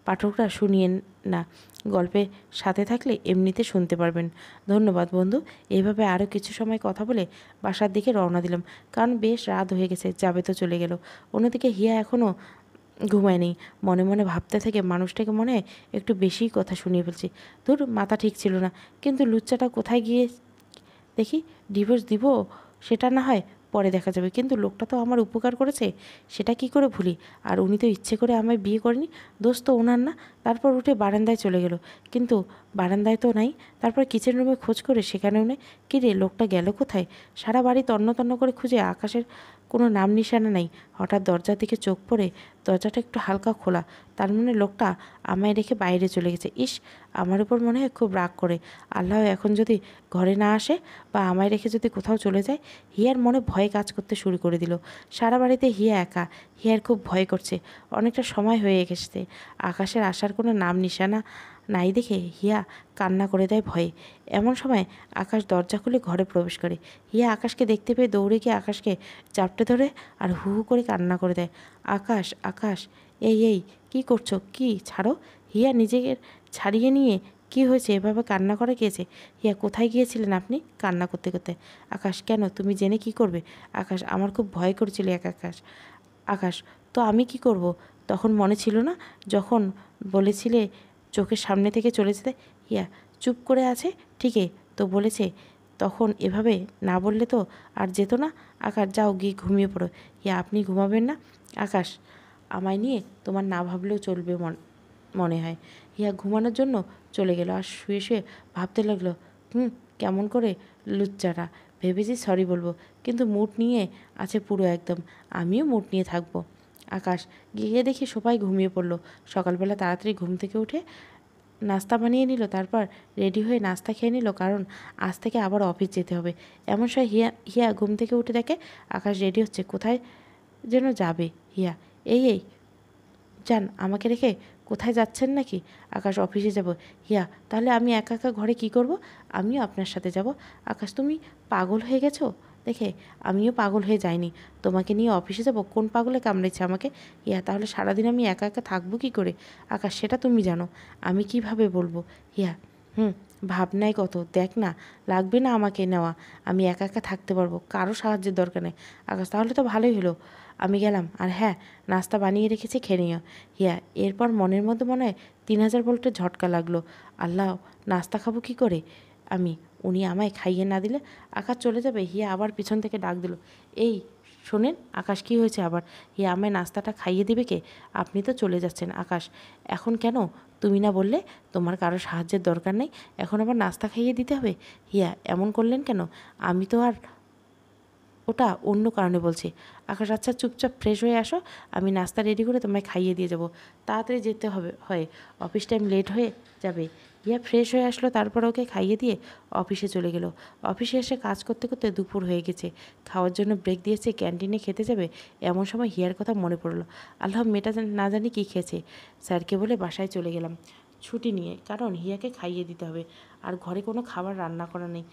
পাঠকরা শুনিয়ে না, গল্পের সাথে থাকলে এমনিতে শুনতে পারবেন। ধন্যবাদ বন্ধু। এইভাবে আরও কিছু সময় কথা বলে বাসার দিকে রওনা দিলাম, কারণ বেশ রাত হয়ে গেছে। জাবেদও চলে গেল। অন্যদিকে হিয়া এখনও ঘুমায়নি। মনে মনে ভাবতে থেকে মানুষটাকে মনে হয় একটু বেশিই কথা শুনিয়ে ফেলছি। ধুর, মাথা ঠিক ছিল না। কিন্তু লুচ্চাটা কোথায় গিয়ে দেখি। ডিভোর্স দিব সেটা না হয় পরে দেখা যাবে, কিন্তু লোকটা তো আমার উপকার করেছে, সেটা কি করে ভুলি? আর উনি তো ইচ্ছে করে আমায় বিয়ে করেনি, দোষ তো ওনার না। তারপর উঠে বারান্দায় চলে গেল, কিন্তু বারান্দায় তো নাই। তারপর কিচেন রুমে খোঁজ করে সেখানেও নেই। কী রে, লোকটা গেল কোথায়? সারা বাড়ি তন্ন তন্ন করে খুঁজে আকাশের কোনো নাম নিশানা নেই। হঠাৎ দরজার দিকে চোখ পড়ে, দরজাটা একটু হালকা খোলা। তার মানে লোকটা আমায় রেখে বাইরে চলে গেছে। ইস, আমার উপর মনে হয় খুব রাগ করে। আল্লাহ এখন যদি ঘরে না আসে বা আমায় রেখে যদি কোথাও চলে যায়। হিয়ার মনে ভয়ে কাজ করতে শুরু করে দিল। সারা বাড়িতে হিয়া একা। হিয়ার খুব ভয় করছে। অনেকটা সময় হয়ে গেছে, আকাশের আসার কোনো নাম নিশানা নাই দেখে হিয়া কান্না করে দেয় ভয়ে। এমন সময় আকাশ দরজা খুলে ঘরে প্রবেশ করে। হিয়া আকাশকে দেখতে পেয়ে দৌড়ে গিয়ে আকাশকে চাপটে ধরে আর হু হু করে কান্না করে দেয়। আকাশ, আকাশ, এই কী করছো? কি ছাড়ো। হিয়া নিজেকে ছাড়িয়ে নিয়ে, কি হয়েছে, এভাবে কান্না করে গিয়েছে? হিয়া কোথায় গিয়েছিলেন আপনি? কান্না করতে করতে। আকাশ কেন, তুমি জেনে কি করবে? আকাশ আমার খুব ভয় করছিল আকাশ। আকাশ তো আমি কি করব? তখন মনে ছিল না যখন বলেছিলে চোখের সামনে থেকে চলে যেতে? হিয়া চুপ করে আছে। ঠিকই তো বলেছে, তখন এভাবে না বললে তো আর যেত না। আকাশ যাও গিয়ে ঘুমিয়ে পড়ো। হিয়া আপনি ঘুমাবেন না? আকাশ আমায় নিয়ে তোমার না ভাবলেও চলবে মনে হয়। হিয়া ঘুমানোর জন্য চলে গেল আর শুয়ে শুয়ে ভাবতে লাগলো, কেমন করে লুচ্চারা ভেবেছি সরি বলবো, কিন্তু মুড নিয়ে আছে পুরো একদম। আমিও মুড নিয়ে থাকবো। আকাশ গিয়ে দেখি সবাই ঘুমিয়ে পড়লো। সকালবেলা তাড়াতাড়ি ঘুম থেকে উঠে নাস্তা বানিয়ে নিল, তারপর রেডি হয়ে নাস্তা খেয়ে নিল, কারণ আজ থেকে আবার অফিস যেতে হবে। এমন সময় হিয়া হিয়া ঘুম থেকে উঠে দেখে আকাশ রেডি হচ্ছে, কোথায় যেন যাবে। হিয়া, এই যান, আমাকে রেখে কোথায় যাচ্ছেন নাকি? আকাশ, অফিসে যাব। হিয়া, তাহলে আমি একা একা ঘরে কি করব? আমিও আপনার সাথে যাব। আকাশ, তুমি পাগল হয়ে গেছো? দেখে আমিও পাগল হয়ে যাইনি, তোমাকে নিয়ে অফিসে যাব? কোন পাগলে কামড়েছে আমাকে? হিয়া, তাহলে সারাদিন আমি একা একা থাকবো কী করে? আকাশ, সেটা তুমি জানো, আমি কিভাবে বলবো? হিয়া, ভাবনায় কত, দেখ না, লাগবে না আমাকে নেওয়া, আমি একা একা থাকতে পারবো, কারো সাহায্যের দরকার নেই। আকাশ, তাহলে তো ভালোই হলো, আমি গেলাম। আর হ্যাঁ, নাস্তা বানিয়ে রেখেছি, খেয়ে নিও। হিয়া, এরপর মনের মধ্যে মনে হয় 3000 ভোল্টের ঝটকা লাগলো। আল্লাহ, নাস্তা খাবো কি করে আমি? উনি আমায় খাইয়ে না দিলে আকাশ চলে যাবে। হিয়া আবার পিছন থেকে ডাক দিল, এই শোনেন আকাশ, কি হয়েছে আবার? হিয়া, আমায় নাস্তাটা খাইয়ে দিবে কে? আপনি তো চলে যাচ্ছেন। আকাশ, এখন কেন? তুমি না বললে তোমার কারো সাহায্যের দরকার নেই, এখন আবার নাস্তা খাইয়ে দিতে হবে? হিয়া, এমন করলেন কেন? আমি তো আর ওটা অন্য কারণে বলছি। আকাশ, আচ্ছা চুপচাপ ফ্রেশ হয়ে আসো, আমি নাস্তা রেডি করে তোমায় খাইয়ে দিয়ে যাবো। তাড়াতাড়ি যেতে হবে, হয় অফিস টাইম লেট হয়ে যাবে। ইয়া ফ্রেশ হয়ে আসলো, তারপর ওকে খাইয়ে দিয়ে অফিসে চলে গেল। অফিসে এসে কাজ করতে করতে দুপুর হয়ে গেছে। খাওয়ার জন্য ব্রেক দিয়েছে, ক্যান্টিনে খেতে যাবে। এমন সময় হিয়ার কথা মনে পড়লো। আল্লাহ, মেয়েটা না জানি কী খেয়েছে। স্যারকে বলে বাসায় চলে গেলাম ছুটি নিয়ে, কারণ হিয়াকে খাইয়ে দিতে হবে। আর ঘরে কোনো খাবার রান্না করা নেই।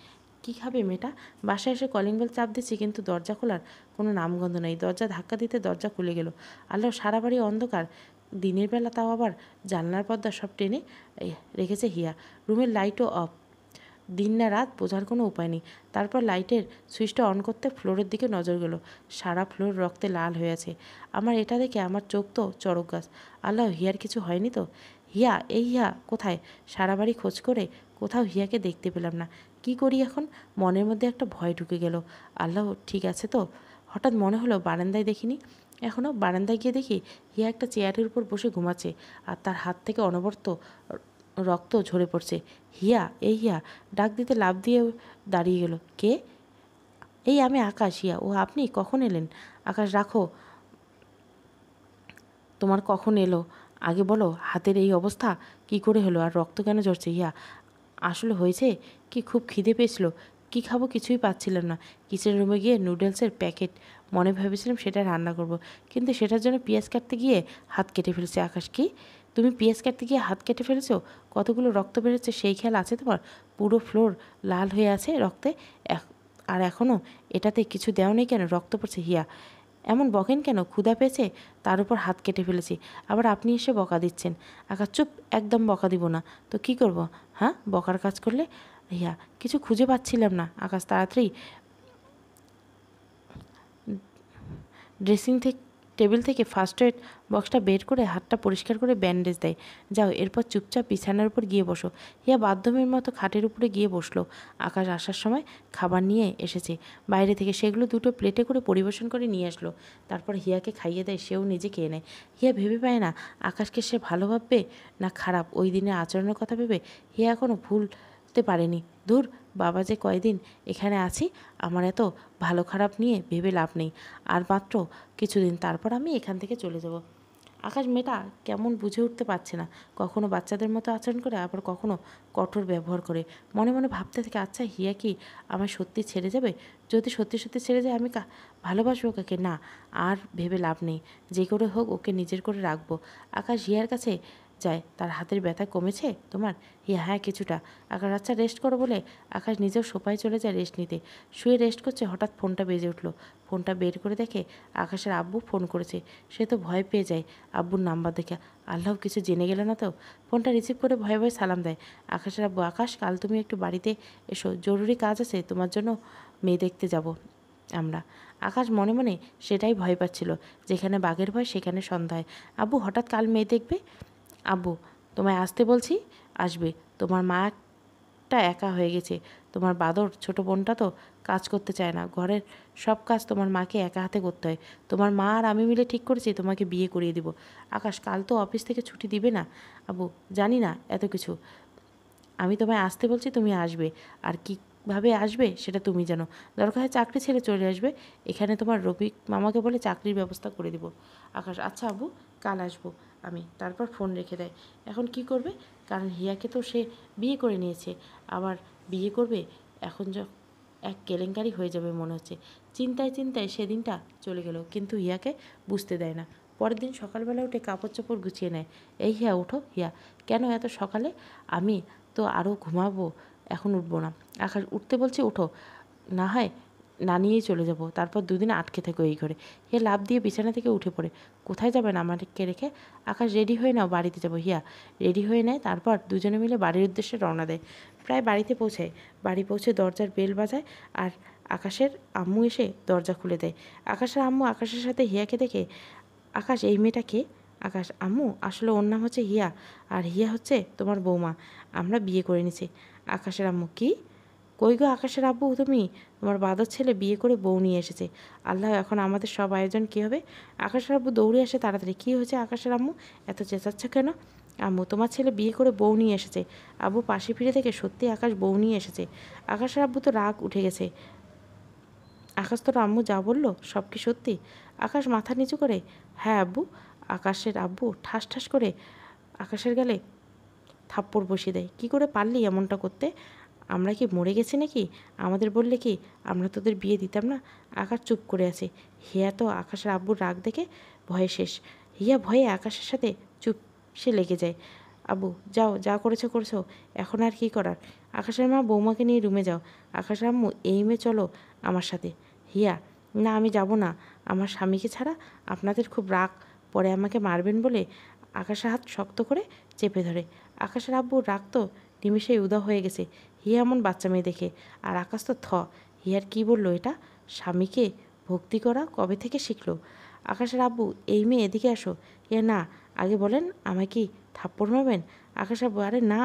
কী খাবে মেয়েটা? বাসায় এসে কলিং বেল চাপ দিচ্ছি, কিন্তু দরজা খোলার কোনো নামগন্ধ নেই। দরজা ধাক্কা দিতে দরজা খুলে গেল। আল্লাহ, সারা বাড়ি অন্ধকার, দিনের বেলা, তাও আবার জানলার পর্দা সব টেনে রেখেছে হিয়া। রুমের লাইটও অফ। দিন না রাত বোঝার কোনো উপায় নেই। তারপর লাইটের সুইচটা অন করতে ফ্লোরের দিকে নজর গেল। সারা ফ্লোর রক্তে লাল হয়ে আছে। আমার এটা দেখে আমার চোখ তো চড়ক গাছ। আল্লাহ, হিয়ার কিছু হয়নি তো? হিয়া, এই হিয়া কোথায়? সারা বাড়ি খোঁজ করে কোথাও হিয়াকে দেখতে পেলাম না। কি করি এখন? মনের মধ্যে একটা ভয় ঢুকে গেল। আল্লাহ, ঠিক আছে তো? হঠাৎ মনে হলো বারান্দায় দেখিনি। এখনও বারান্দায় গিয়ে দেখি হিয়া একটা চেয়ারের উপর বসে ঘুমাচ্ছে, আর তার হাত থেকে অনবরত রক্ত ঝরে পড়ছে। হিয়া, এই হিয়া, ডাক দিতে লাফ দিয়ে দাঁড়িয়ে গেল। কে? এই আমি আকাশ। হিয়া, ও আপনি কখন এলেন? আকাশ, রাখো, তোমার কখন এলো আগে বলো। হাতের এই অবস্থা কি করে হলো, আর রক্ত কেন ঝরছে? হিয়া, আসলে হয়েছে কি, খুব খিদে পেয়েছিল, কি খাবো কিছুই পাচ্ছিলাম না। কিচেন রুমে গিয়ে নুডলসের প্যাকেট মনে ভেবেছিলাম সেটা রান্না করব, কিন্তু সেটার জন্য পেঁয়াজ কাটতে গিয়ে হাত কেটে ফেলেছে। আকাশ, কি? তুমি পেঁয়াজ কাটতে গিয়ে হাত কেটে ফেলেছো? কতগুলো রক্ত বেরোচ্ছে সেই খেয়াল আছে তোমার? পুরো ফ্লোর লাল হয়ে আছে রক্তে। আর এখনও এটাতে কিছু দেওয়া নেই কেন? রক্ত পড়ছে। হিয়া, এমন বকেন কেন? ক্ষুধা পেয়েছে, তার উপর হাত কেটে ফেলেছি, আবার আপনি এসে বকা দিচ্ছেন। আকাশ, চুপ, একদম বকা দিব না তো কি করব? হ্যাঁ, বকার কাজ করলে? হিয়া, কিছু খুঁজে পাচ্ছিলাম না। আকাশ তাড়াতাড়ি ড্রেসিং টেবিল থেকে ফার্স্ট এড বক্সটা বের করে হাতটা পরিষ্কার করে ব্যান্ডেজ দেয়। যাও, এরপর চুপচাপ বিছানার উপর গিয়ে বসো। হিয়া বাথরুমের মতো খাটের উপরে গিয়ে বসলো। আকাশ আসার সময় খাবার নিয়ে এসেছে বাইরে থেকে, সেগুলো দুটো প্লেটে করে পরিবেশন করে নিয়ে আসলো। তারপর হিয়াকে খাইয়ে দেয়, সেও নিজে খেয়ে নেয়। হিয়া ভেবে পায় না আকাশকে সে ভালো ভাববে না খারাপ। ওই দিনের আচরণের কথা ভেবে হিয়া এখনও ভুলতে পারেনি। ধুর, বাবা যে কয়দিন এখানে আছি, আমার এত ভালো খারাপ নিয়ে ভেবে লাভ নেই। আর মাত্র কিছুদিন, তারপর আমি এখান থেকে চলে যাব। আকাশ মেয়েটা কেমন বুঝে উঠতে পারছে না, কখনো বাচ্চাদের মতো আচরণ করে, আবার কখনো কঠোর ব্যবহার করে। মনে মনে ভাবতে থাকে, আচ্ছা হিয়া কি আমায় সত্যি ছেড়ে যাবে? যদি সত্যি সত্যি ছেড়ে যায়, আমি ভালোবাসবো কাকে? না, আর ভেবে লাভ নেই, যে করে হোক ওকে নিজের করে রাখবো। আকাশ হিয়ার কাছে যায়। তার হাতের ব্যথা কমেছে তোমার? হিয়া, হ্যাঁ কিছুটা। আকাশ, আচ্ছা রেস্ট করো বলে আকাশ নিজেও সোফায় চলে যায় রেস্ট নিতে। শুয়ে রেস্ট করছে, হঠাৎ ফোনটা বেজে উঠলো। ফোনটা বের করে দেখে আকাশের আব্বু ফোন করেছে। সে তো ভয় পেয়ে যায় আব্বুর নাম্বার দেখে। আল্লাহ, কিছু জেনে গেল না তো? ফোনটা রিসিভ করে ভয়ে ভয়ে সালাম দেয় আকাশের আব্বু। আকাশ, কাল তুমি একটু বাড়িতে এসো, জরুরি কাজ আছে তোমার জন্য, মেয়ে দেখতে যাব আমরা। আকাশ মনে মনে সেটাই ভয় পাচ্ছিল, যেখানে বাঘের ভয় সেখানে সন্ধ্যায়। আব্বু, হঠাৎ কাল মেয়ে দেখবে? আব্বু, তোমায় আসতে বলছি, আসবে। তোমার মাটা একা হয়ে গেছে। তোমার বাদর ছোট বোনটা তো কাজ করতে চায় না, ঘরের সব কাজ তোমার মাকে একা হাতে করতে হয়। তোমার মা আর আমি মিলে ঠিক করেছি তোমাকে বিয়ে করিয়ে দিব। আকাশ, কাল তো অফিস থেকে ছুটি দিবে না? আব্বু, জানি না এত কিছু, আমি তোমায় আসতে বলছি, তুমি আসবে। আর কি ভাবে আসবে সেটা তুমি জানো, দরকার হয় চাকরি ছেড়ে চলে আসবে, এখানে তোমার রফিক মামাকে বলে চাকরির ব্যবস্থা করে দিব। আকাশ আচ্ছা আব্বু, কাল আসবো আমি। তারপর ফোন রেখে দেয়। এখন কি করবে, কারণ হিয়াকে তো সে বিয়ে করে নিয়েছে, আবার বিয়ে করবে, এখন এক কেলেঙ্কারি হয়ে যাবে মনে হচ্ছে। চিন্তায় চিন্তায় সেদিনটা চলে গেল, কিন্তু হিয়াকে বুঝতে দেয় না। পরের দিন সকালবেলা উঠে কাপড় চোপড় গুছিয়ে নেয়। এই হিয়া ওঠো, হিয়া কেন এত সকালে, আমি তো আরও ঘুমাবো, এখন উঠবো না। আকাশ উঠতে বলছে, উঠো, না হয় না নিয়েই চলে যাব, তারপর দুদিন আটকে থেকো এই ঘরে। হিয়া লাফ দিয়ে বিছানা থেকে উঠে পড়ে। কোথায় যাবেন আমাকে রেখে? আকাশ রেডি হয়ে নাও, বাড়িতে যাবো। হিয়া রেডি হয়ে নেয়, তারপর দুজনে মিলে বাড়ির উদ্দেশ্যে রওনা দেয়। প্রায় বাড়িতে পৌঁছায়, বাড়ি পৌঁছে দরজার বেল বাজায়, আর আকাশের আম্মু এসে দরজা খুলে দেয়। আকাশের আম্মু আকাশের সাথে হিয়াকে দেখে, আকাশ এই মেয়েটা কে? আকাশ আম্মু আসলে ওর নাম হচ্ছে হিয়া, আর হিয়া হচ্ছে তোমার বৌমা, আমরা বিয়ে করে নিছি। আকাশের আম্মু কি? কই গো আকাশের আব্বু তুমি, তোমার বাদর ছেলে বিয়ে করে বউ নিয়ে এসেছে। আল্লাহ, এখন আমাদের সব আয়োজন কী হবে? আকাশের আব্বু দৌড়ে আসে তাড়াতাড়ি। কী হয়েছে আকাশের আম্মু, এত চেঁচাচ্ছ কেন? আম্মু তোমার ছেলে বিয়ে করে বউ নিয়ে এসেছে। আব্বু পাশে ফিরে থেকে সত্যি আকাশ বউ নিয়ে এসেছে। আকাশের আব্বু তো রাগ উঠে গেছে। আকাশ তোর আম্মু যা বললো সব কি সত্যি? আকাশ মাথা নিচু করে, হ্যাঁ আব্বু। আকাশের আব্বু ঠাস ঠাস করে আকাশের গালে থাপ্পড় বসিয়ে দেয়। কী করে পারলি এমনটা করতে? আমরা কি মরে গেছি নাকি? আমাদের বললে কি আমরা তোদের বিয়ে দিতাম না? আকাশ চুপ করে আছে। হিয়া তো আকাশের আব্বুর রাগ দেখে ভয়ে শেষ। হিয়া ভয়ে আকাশের সাথে চুপ সে লেগে যায়। আব্বু যাও, যা করেছো করেছো, এখন আর কি করার। আকাশের মা বৌমাকে নিয়ে রুমে যাও। আকাশের আম্মু এই মেয়ে চলো আমার সাথে। হিয়া না, আমি যাব না, আমার স্বামীকে ছাড়া আপনাদের খুব রাগ, পরে আমাকে মারবেন বলে। আকাশের হাত শক্ত করে চেপে ধরে। আকাশের আব্বুর রাগ তো নিমিষেই উদা হয়ে গেছে। হিয়া এমন বাচ্চা মেয়ে দেখে, আর আকাশ তো হিয়ার কি বললো এটা? স্বামীকে ভক্তি করা কবে থেকে শিখলো? আকাশের আব্বু এই মেয়ে এদিকে আসো। হিয়া না, আগে বলেন আমায় কি থাপ্পড় মারবেন? আকাশ আব্বু আরে না,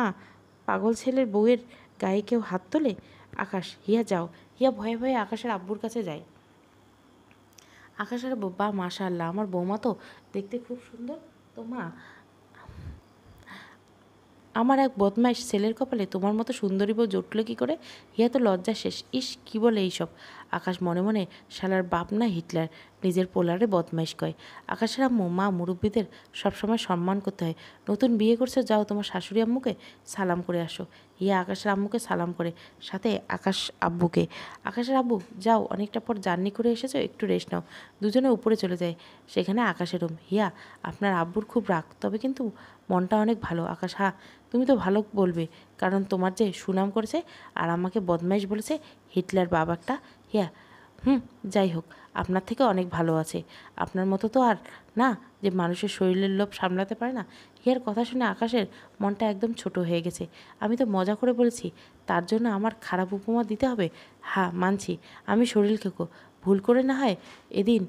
পাগল ছেলের বউয়ের গায়ে কেউ হাত তোলে? আকাশ হিয়া যাও। হিয়া ভয়ে ভয়ে আকাশের আব্বুর কাছে যায়। আকাশের আব্বু বা মাশাআল্লাহ, আমার বৌমা তো দেখতে খুব সুন্দর। তো মা, আমার এক বদমাইশ ছেলের কপালে তোমার মতো সুন্দরী বউ জুটল কী করে? হিয়া তো লজ্জা শেষ। ইস কী বলে এইসব? আকাশ মনে মনে শালার বাপ না হিটলার, নিজের পোলারে বদমাইশ কয়। আকাশের আম্মু মা, মুরব্বীদের সবসময় সম্মান করতে হয়। নতুন বিয়ে করছে, যাও তোমার শাশুড়ি আম্মুকে সালাম করে আসো। হিয়া আকাশের আম্মুকে সালাম করে, সাথে আকাশ আব্বুকে। আকাশের আব্বু যাও, অনেকটা পর জার্নি করে এসেছো, একটু রেস্ট নাও। দুজনে উপরে চলে যায়। সেখানে আকাশের রুম। হিয়া আপনার আব্বুর খুব রাগ, তবে কিন্তু মনটা অনেক ভালো। আকাশ হ্যাঁ, তুমি তো ভালো বলবে, কারণ তোমার যে সুনাম করেছে, আর আমাকে বদমাইশ বলেছে হিটলার বাবা একটা। হিয়া যাই হোক, আপনার থেকে অনেক ভালো আছে। আপনার মতো তো আর না যে মানুষের শরীরের লোভ সামলাতে পারে না। হিয়ার কথা শুনে আকাশের মনটা একদম ছোট হয়ে গেছে। আমি তো মজা করে বলেছি, তার জন্য আমার খারাপ উপমা দিতে হবে? হ্যাঁ মানছি, আমি শরীর খেকো, ভুল করে না হয় এদিন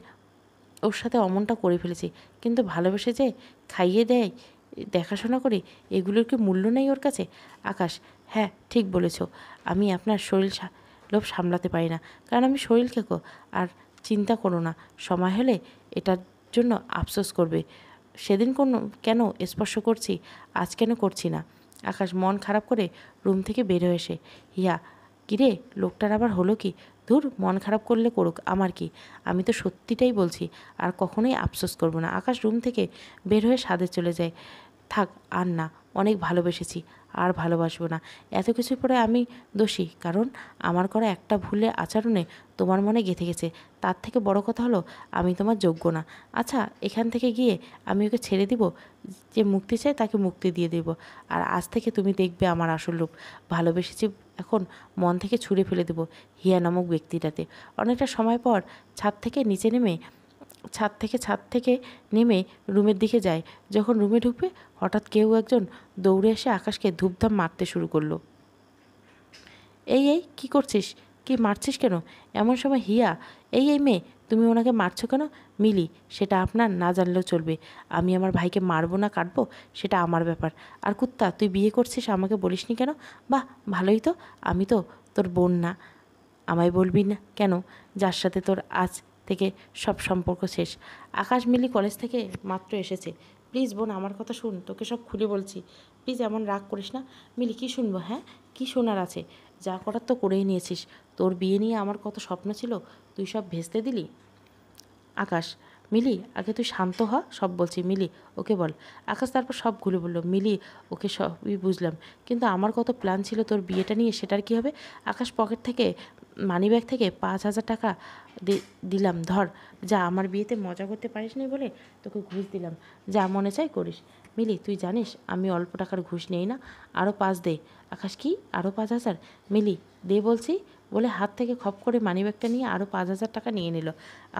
ওর সাথে অমনটা করে ফেলেছি, কিন্তু ভালোবেসে যে খাইয়ে দেয়, দেখাশোনা করি, এগুলোর কি মূল্য নেই ওর কাছে? আকাশ হ্যাঁ ঠিক বলেছ, আমি আপনার শরীর লোভ সামলাতে পারি না, কারণ আমি শরীর খেকো। আর চিন্তা করো না, সময় হলে এটার জন্য আফসোস করবে। সেদিন কেন স্পর্শ করছি, আজ কেন করছি না? আকাশ মন খারাপ করে রুম থেকে বের হয়ে এসে, হিয়া কিরে লোকটার আবার হলো কি? ধুর, মন খারাপ করলে করুক, আমার কি, আমি তো সত্যিটাই বলছি, আর কখনোই আফসোস করব না। আকাশ রুম থেকে বের হয়ে ছাদে চলে যায়। থাক আর না, অনেক ভালোবেসেছি, আর ভালোবাসবো না। এত কিছুর পরে আমি দোষী, কারণ আমার করা একটা ভুলে আচরণে তোমার মনে গেঁথে গেছে। তার থেকে বড় কথা হলো আমি তোমার যোগ্য না। আচ্ছা এখান থেকে গিয়ে আমি ওকে ছেড়ে দিব, যে মুক্তি চায় তাকে মুক্তি দিয়ে দেব। আর আজ থেকে তুমি দেখবে আমার আসল রূপ। ভালোবেসেছি, এখন মন থেকে ছুঁড়ে ফেলে দেব হিয়া নামক ব্যক্তিটাতে। অনেকটা সময় পর ছাদ থেকে নেমে রুমের দিকে যায়। যখন রুমে ঢুকবে, হঠাৎ কেউ একজন দৌড়ে এসে আকাশকে ধূপধাপ মারতে শুরু করলো। এই কি করছিস, কি মারছিস কেন? এমন সময় হিয়া, এই মেয়ে, তুমি ওনাকে মারছো কেন? মিলি, সেটা আপনার না জানলেও চলবে। আমি আমার ভাইকে মারবো না কাটবো সেটা আমার ব্যাপার। আর কুত্তা, তুই বিয়ে করছিস, আমাকে বলিসনি কেন? বাহ ভালোই তো, আমি তো তোর বোন না, আমায় বলবি না কেন? যার সাথে তোর আজ থেকে সব সম্পর্ক শেষ। আকাশ মিলি কলেজ থেকে মাত্র এসেছে। প্লিজ বোন আমার কথা শুন, তোকে সব খুলে বলছি, প্লিজ এমন রাগ করিস না। মিলি, কী শুনবো? হ্যাঁ, কী শোনার আছে? যা করার তো করেই নিয়েছিস। তোর বিয়ে নিয়ে আমার কত স্বপ্ন ছিল, তুই সব ভেস্তে দিলি। আকাশ, মিলি আগে তুই শান্ত হ, সব বলছি। মিলি ওকে বল। আকাশ তারপর সব খুলে বলল। মিলি, ওকে সবই বুঝলাম, কিন্তু আমার কত প্ল্যান ছিল তোর বিয়েটা নিয়ে, সেটার কী হবে? আকাশ পকেট থেকে মানিব্যাগ থেকে 5,000 টাকা দিলাম, ধর যা, আমার বিয়েতে মজা করতে পারিস নি বলে তোকে ঘুষ দিলাম, যা মনে চাই করিস। মিলি, তুই জানিস আমি অল্প টাকার ঘুষ নেই না, আরও 5 দে। আকাশ, কি আরও 5,000? মিলি, দে বলছি, বলে হাত থেকে খপ করে মানিব্যাগটা নিয়ে আরও 5,000 টাকা নিয়ে নিল।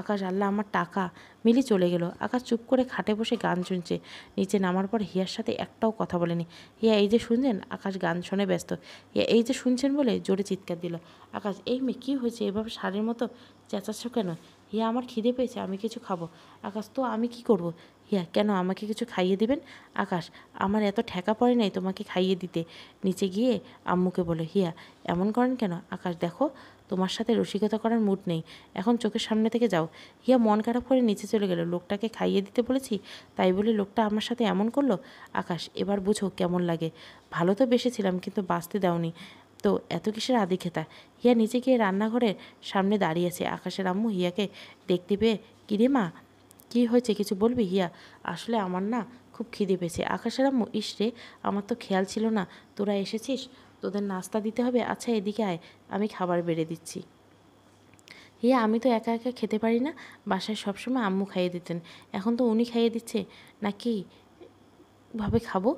আকাশ, আল্লাহ আমার টাকা। মিলি চলে গেল। আকাশ চুপ করে খাটে বসে গান শুনছে। নিচে নামার পর হিয়ার সাথে একটাও কথা বলেনি। হিয়া, এই যে শুনছেন? আকাশ গান শুনে ব্যস্ত। হিয়া, এই যে শুনছেন বলে জোরে চিৎকার দিল। আকাশ, এই মেয়ে কী হয়েছে, এভাবে সারের মতো চেঁচাচ্ছ কেন? হিয়া, আমার খিদে পেয়েছে, আমি কিছু খাবো। আকাশ, তো আমি কি করব? হিয়া, কেন, আমাকে কিছু খাইয়ে দিবেন? আকাশ, আমার এত ঠেকা পড়ে নাই তোমাকে খাইয়ে দিতে। নিচে গিয়ে আম্মুকে বলে। হিয়া, এমন করেন কেন? আকাশ, দেখো তোমার সাথে রসিকতা করার মুড নেই, এখন চোখের সামনে থেকে যাও। হিয়া মন খারাপ করে নিচে চলে গেল। লোকটাকে খাইয়ে দিতে বলেছি, তাই বলে লোকটা আমার সাথে এমন করলো। আকাশ, এবার বুঝো কেমন লাগে। ভালো তো বেসেছিলাম, কিন্তু বাঁচতে দাওনি তো, এত কিসের আদিক্ষেতা। হিয়া নিচে গিয়ে রান্নাঘরের সামনে দাঁড়িয়েছে। আকাশের আম্মু হিয়াকে দেখতে পেয়ে, কিরে মা, কী হয়েছে, কিছু বলবি? হিয়া, আসলে আমার না খুব খিদে পেয়েছে। আকাশের আম্মু, ইস রে, আমার তো খেয়াল ছিল না তোরা এসেছিস, তোদের নাস্তা দিতে হবে। আচ্ছা এদিকে আয়, আমি খাবার বেড়ে দিচ্ছি। হিয়া, আমি তো একা একা খেতে পারি না, বাসায় সবসময় আম্মু খাইয়ে দিতেন, এখন তো উনি খাইয়ে দিচ্ছে, নাকি ভাবে খাবো?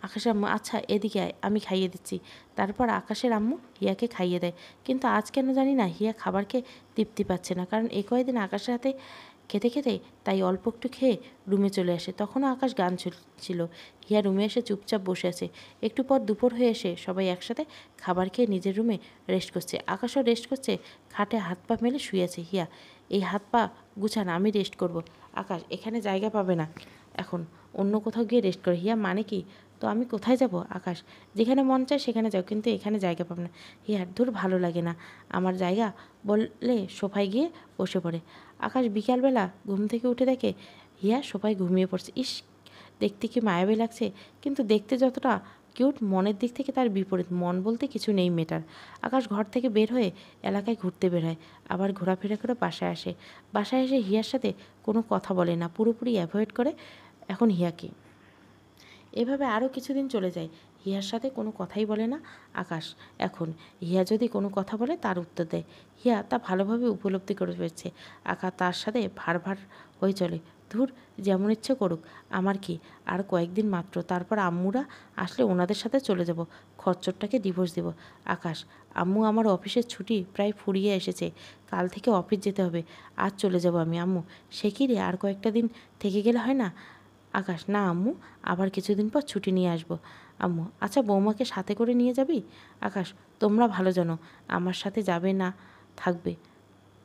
আকাশের আম্মু, আচ্ছা এদিকে আয়, আমি খাইয়ে দিচ্ছি। তারপর আকাশের আম্মু হিয়াকে খাইয়ে দেয়। কিন্তু আজ কেন জানি না হিয়া খাবারকে তৃপ্তি পাচ্ছে না, কারণ এই কয়েকদিন আকাশের হাতে খেতে খেতে তাই অল্প একটু খেয়ে রুমে চলে আসে। তখনও আকাশ গান ছিল। হিয়া রুমে এসে চুপচাপ বসে আছে। একটু পর দুপুর হয়ে এসে সবাই একসাথে খাবার খেয়ে নিজের রুমে রেস্ট করছে। আকাশও রেস্ট করছে, খাটে হাত পা মেলে শুয়ে আছে। হিয়া, এই হাত পা গুছান, আমি রেস্ট করব। আকাশ, এখানে জায়গা পাবে না, এখন অন্য কোথাও গিয়ে রেস্ট করে। হিয়া, মানে কি? তো আমি কোথায় যাব? আকাশ, যেখানে মন চায় সেখানে যাও, কিন্তু এখানে জায়গা পাবে না। হিয়ার, ধুর, ভালো লাগে না আমার জায়গা, বললে সোফায় গিয়ে বসে পড়ে। আকাশ বিকালবেলা ঘুম থেকে উঠে দেখে হিয়া সোফায় ঘুমিয়ে পড়ছে। ইস, দেখতে কি মায়াবী লাগছে, কিন্তু দেখতে যতটা কিউট, মনের দিক থেকে তার বিপরীত। মন বলতে কিছু নেই মেয়েটার। আকাশ ঘর থেকে বের হয়ে এলাকায় ঘুরতে বের হয়, আবার ঘোরাফেরা করে বাসায় আসে। বাসায় এসে হিয়ার সাথে কোনো কথা বলে না, পুরোপুরি অ্যাভয়েড করে এখন হিয়াকে। এভাবে আরও কিছুদিন চলে যায়। হিয়ার সাথে কোনো কথাই বলে না আকাশ। এখন হিয়া যদি কোনো কথা বলে তার উত্তর দেয়। হিয়া তা ভালোভাবে উপলব্ধি করে ফেলছে। আকাশ তার সাথে ভার হয়ে চলে। ধুর, যেমন ইচ্ছে করুক, আমার কি, আর কয়েকদিন মাত্র, তারপর আম্মুরা আসলে ওনাদের সাথে চলে যাব, খচ্চরটাকে ডিভোর্স দেব। আকাশ, আম্মু, আমার অফিসের ছুটি প্রায় ফুরিয়ে এসেছে, কাল থেকে অফিস যেতে হবে, আজ চলে যাব আমি। আম্মু, সে কি রে, আর কয়েকটা দিন থেকে গেলে হয় না? আকাশ, না আম্মু, আবার কিছুদিন পর ছুটি নিয়ে আসবো। আম্মু, আচ্ছা বৌমাকে সাথে করে নিয়ে যাবি? আকাশ, তোমরা ভালো জানো আমার সাথে যাবে না থাকবে।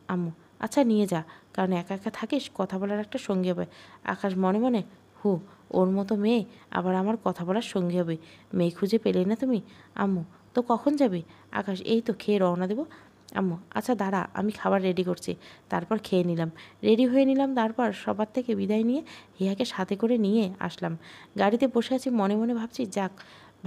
আম্মু, আচ্ছা নিয়ে যা, কারণ একা একা থাকিস, কথা বলার একটা সঙ্গী হবে। আকাশ মনে মনে, ওর মতো মেয়ে আবার আমার কথা বলার সঙ্গী হবে, মেয়ে খুঁজে পেলে না তুমি? আম্মু, তো কখন যাবি? আকাশ, এই তো খেয়ে রওনা দেবো। আম্মু, আচ্ছা দাঁড়া, আমি খাবার রেডি করছি। তারপর খেয়ে নিলাম, রেডি হয়ে নিলাম, তারপর সবার থেকে বিদায় নিয়ে হিয়াকে সাথে করে নিয়ে আসলাম। গাড়িতে বসে আছি, মনে মনে ভাবছি, যাক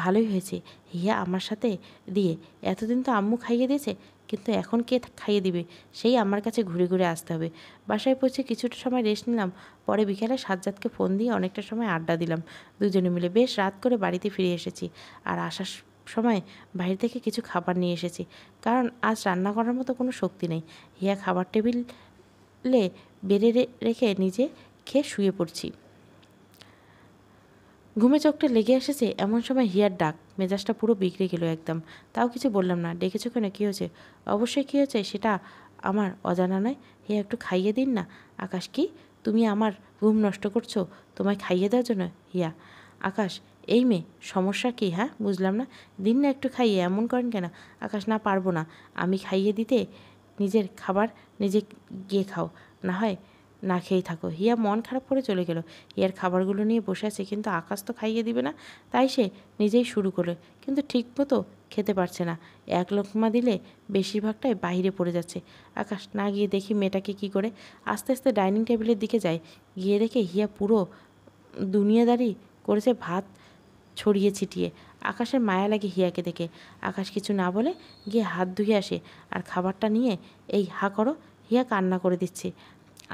ভালোই হয়েছে হিয়া আমার সাথে দিয়ে, এতদিন তো আম্মু খাইয়ে দিয়েছে, কিন্তু এখন কে খাইয়ে দিবে, সেই আমার কাছে ঘুরে ঘুরে আসতে হবে। বাসায় পৌঁছে কিছুটা সময় রেস্ট নিলাম, পরে বিকেলে সাজ্জাদকে ফোন দিয়ে অনেকটা সময় আড্ডা দিলাম। দুজনে মিলে বেশ রাত করে বাড়িতে ফিরে এসেছি। আর আসার সময় বাইরে থেকে কিছু খাবার নিয়ে এসেছি, কারণ আজ রান্না করার মতো কোনো শক্তি নেই। হিয়া খাবার টেবিলে বেড়ে রেখে নিজে খেয়ে শুয়ে পড়ছি। ঘুমে চোখটা লেগে এসেছে, এমন সময় হিয়ার ডাক। মেজাজটা পুরো বিগড়ে গেল একদম। তাও কিছু বললাম না। ডেকেছো কেন, কী হয়েছে? অবশ্যই কী হয়েছে সেটা আমার অজানা নয়। হিয়া, একটু খাইয়ে দিন না। আকাশ, কি তুমি আমার ঘুম নষ্ট করছো তোমায় খাইয়ে দেওয়ার জন্য? হিয়া, আকাশ, এই মেয়ে সমস্যা কী? হ্যাঁ, বুঝলাম না, দিন না একটু খাইয়ে, এমন করেন কেন? আকাশ, না পারবো না, আমি খাইয়ে দিতে, নিজের খাবার নিজে গিয়ে খাও, না হয় না খেয়েই থাকো। হিয়া মন খারাপ করে চলে গেল। হিয়ার খাবারগুলো নিয়ে বসে আছে, কিন্তু আকাশ তো খাইয়ে দিবে না, তাই সে নিজেই শুরু করলো, কিন্তু ঠিক মতো খেতে পারছে না। এক লোকমা দিলে বেশিরভাগটাই বাইরে পড়ে যাচ্ছে। আকাশ, না গিয়ে দেখি মেয়েটাকে কী করে। আস্তে আস্তে ডাইনিং টেবিলের দিকে যায়, গিয়ে দেখে হিয়া পুরো দুনিয়াদারি করেছে ভাত ছড়িয়ে ছিটিয়ে। আকাশের মায়া লাগে হিয়াকে দেখে। আকাশ কিছু না বলে গিয়ে হাত ধুয়ে আসে আর খাবারটা নিয়ে এই হা করো। হিয়া কান্না করে দিচ্ছে।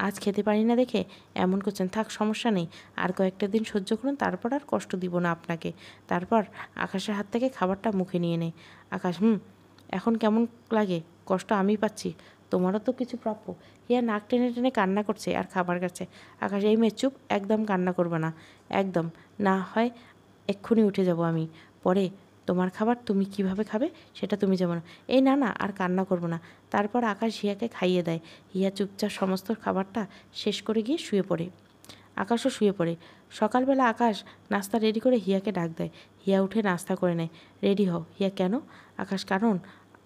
আজ খেতে পারি না দেখে এমন করছেন। থাক, সমস্যা নেই, আর কয়েকটা দিন সহ্য করুন, তারপর আর কষ্ট দিব না আপনাকে। তারপর আকাশের হাত থেকে খাবারটা মুখে নিয়ে নেয় আকাশ। এখন কেমন লাগে? কষ্ট আমি পাচ্ছি, তোমারও তো কিছু প্রাপ্য। হিয়া নাক টেনে টেনে কান্না করছে আর খাবার খাচ্ছে। আকাশ, এই মেয়ে চুপ, একদম কান্না করবে না, একদম না, হয় এক্ষুনি উঠে যাব আমি। পরে তোমার খাবার তুমি কিভাবে খাবে সেটা তুমি যেমন। এই না না, আর কান্না করবো না। তারপর আকাশ হিয়াকে খাইয়ে দেয়। হিয়া চুপচাপ সমস্ত খাবারটা শেষ করে গিয়ে শুয়ে পড়ে। আকাশও শুয়ে পড়ে। সকালবেলা আকাশ নাস্তা রেডি করে হিয়াকে ডাক দেয়। হিয়া উঠে নাস্তা করে নেয়। রেডি হও। হিয়া, কেন? আকাশ, কারণ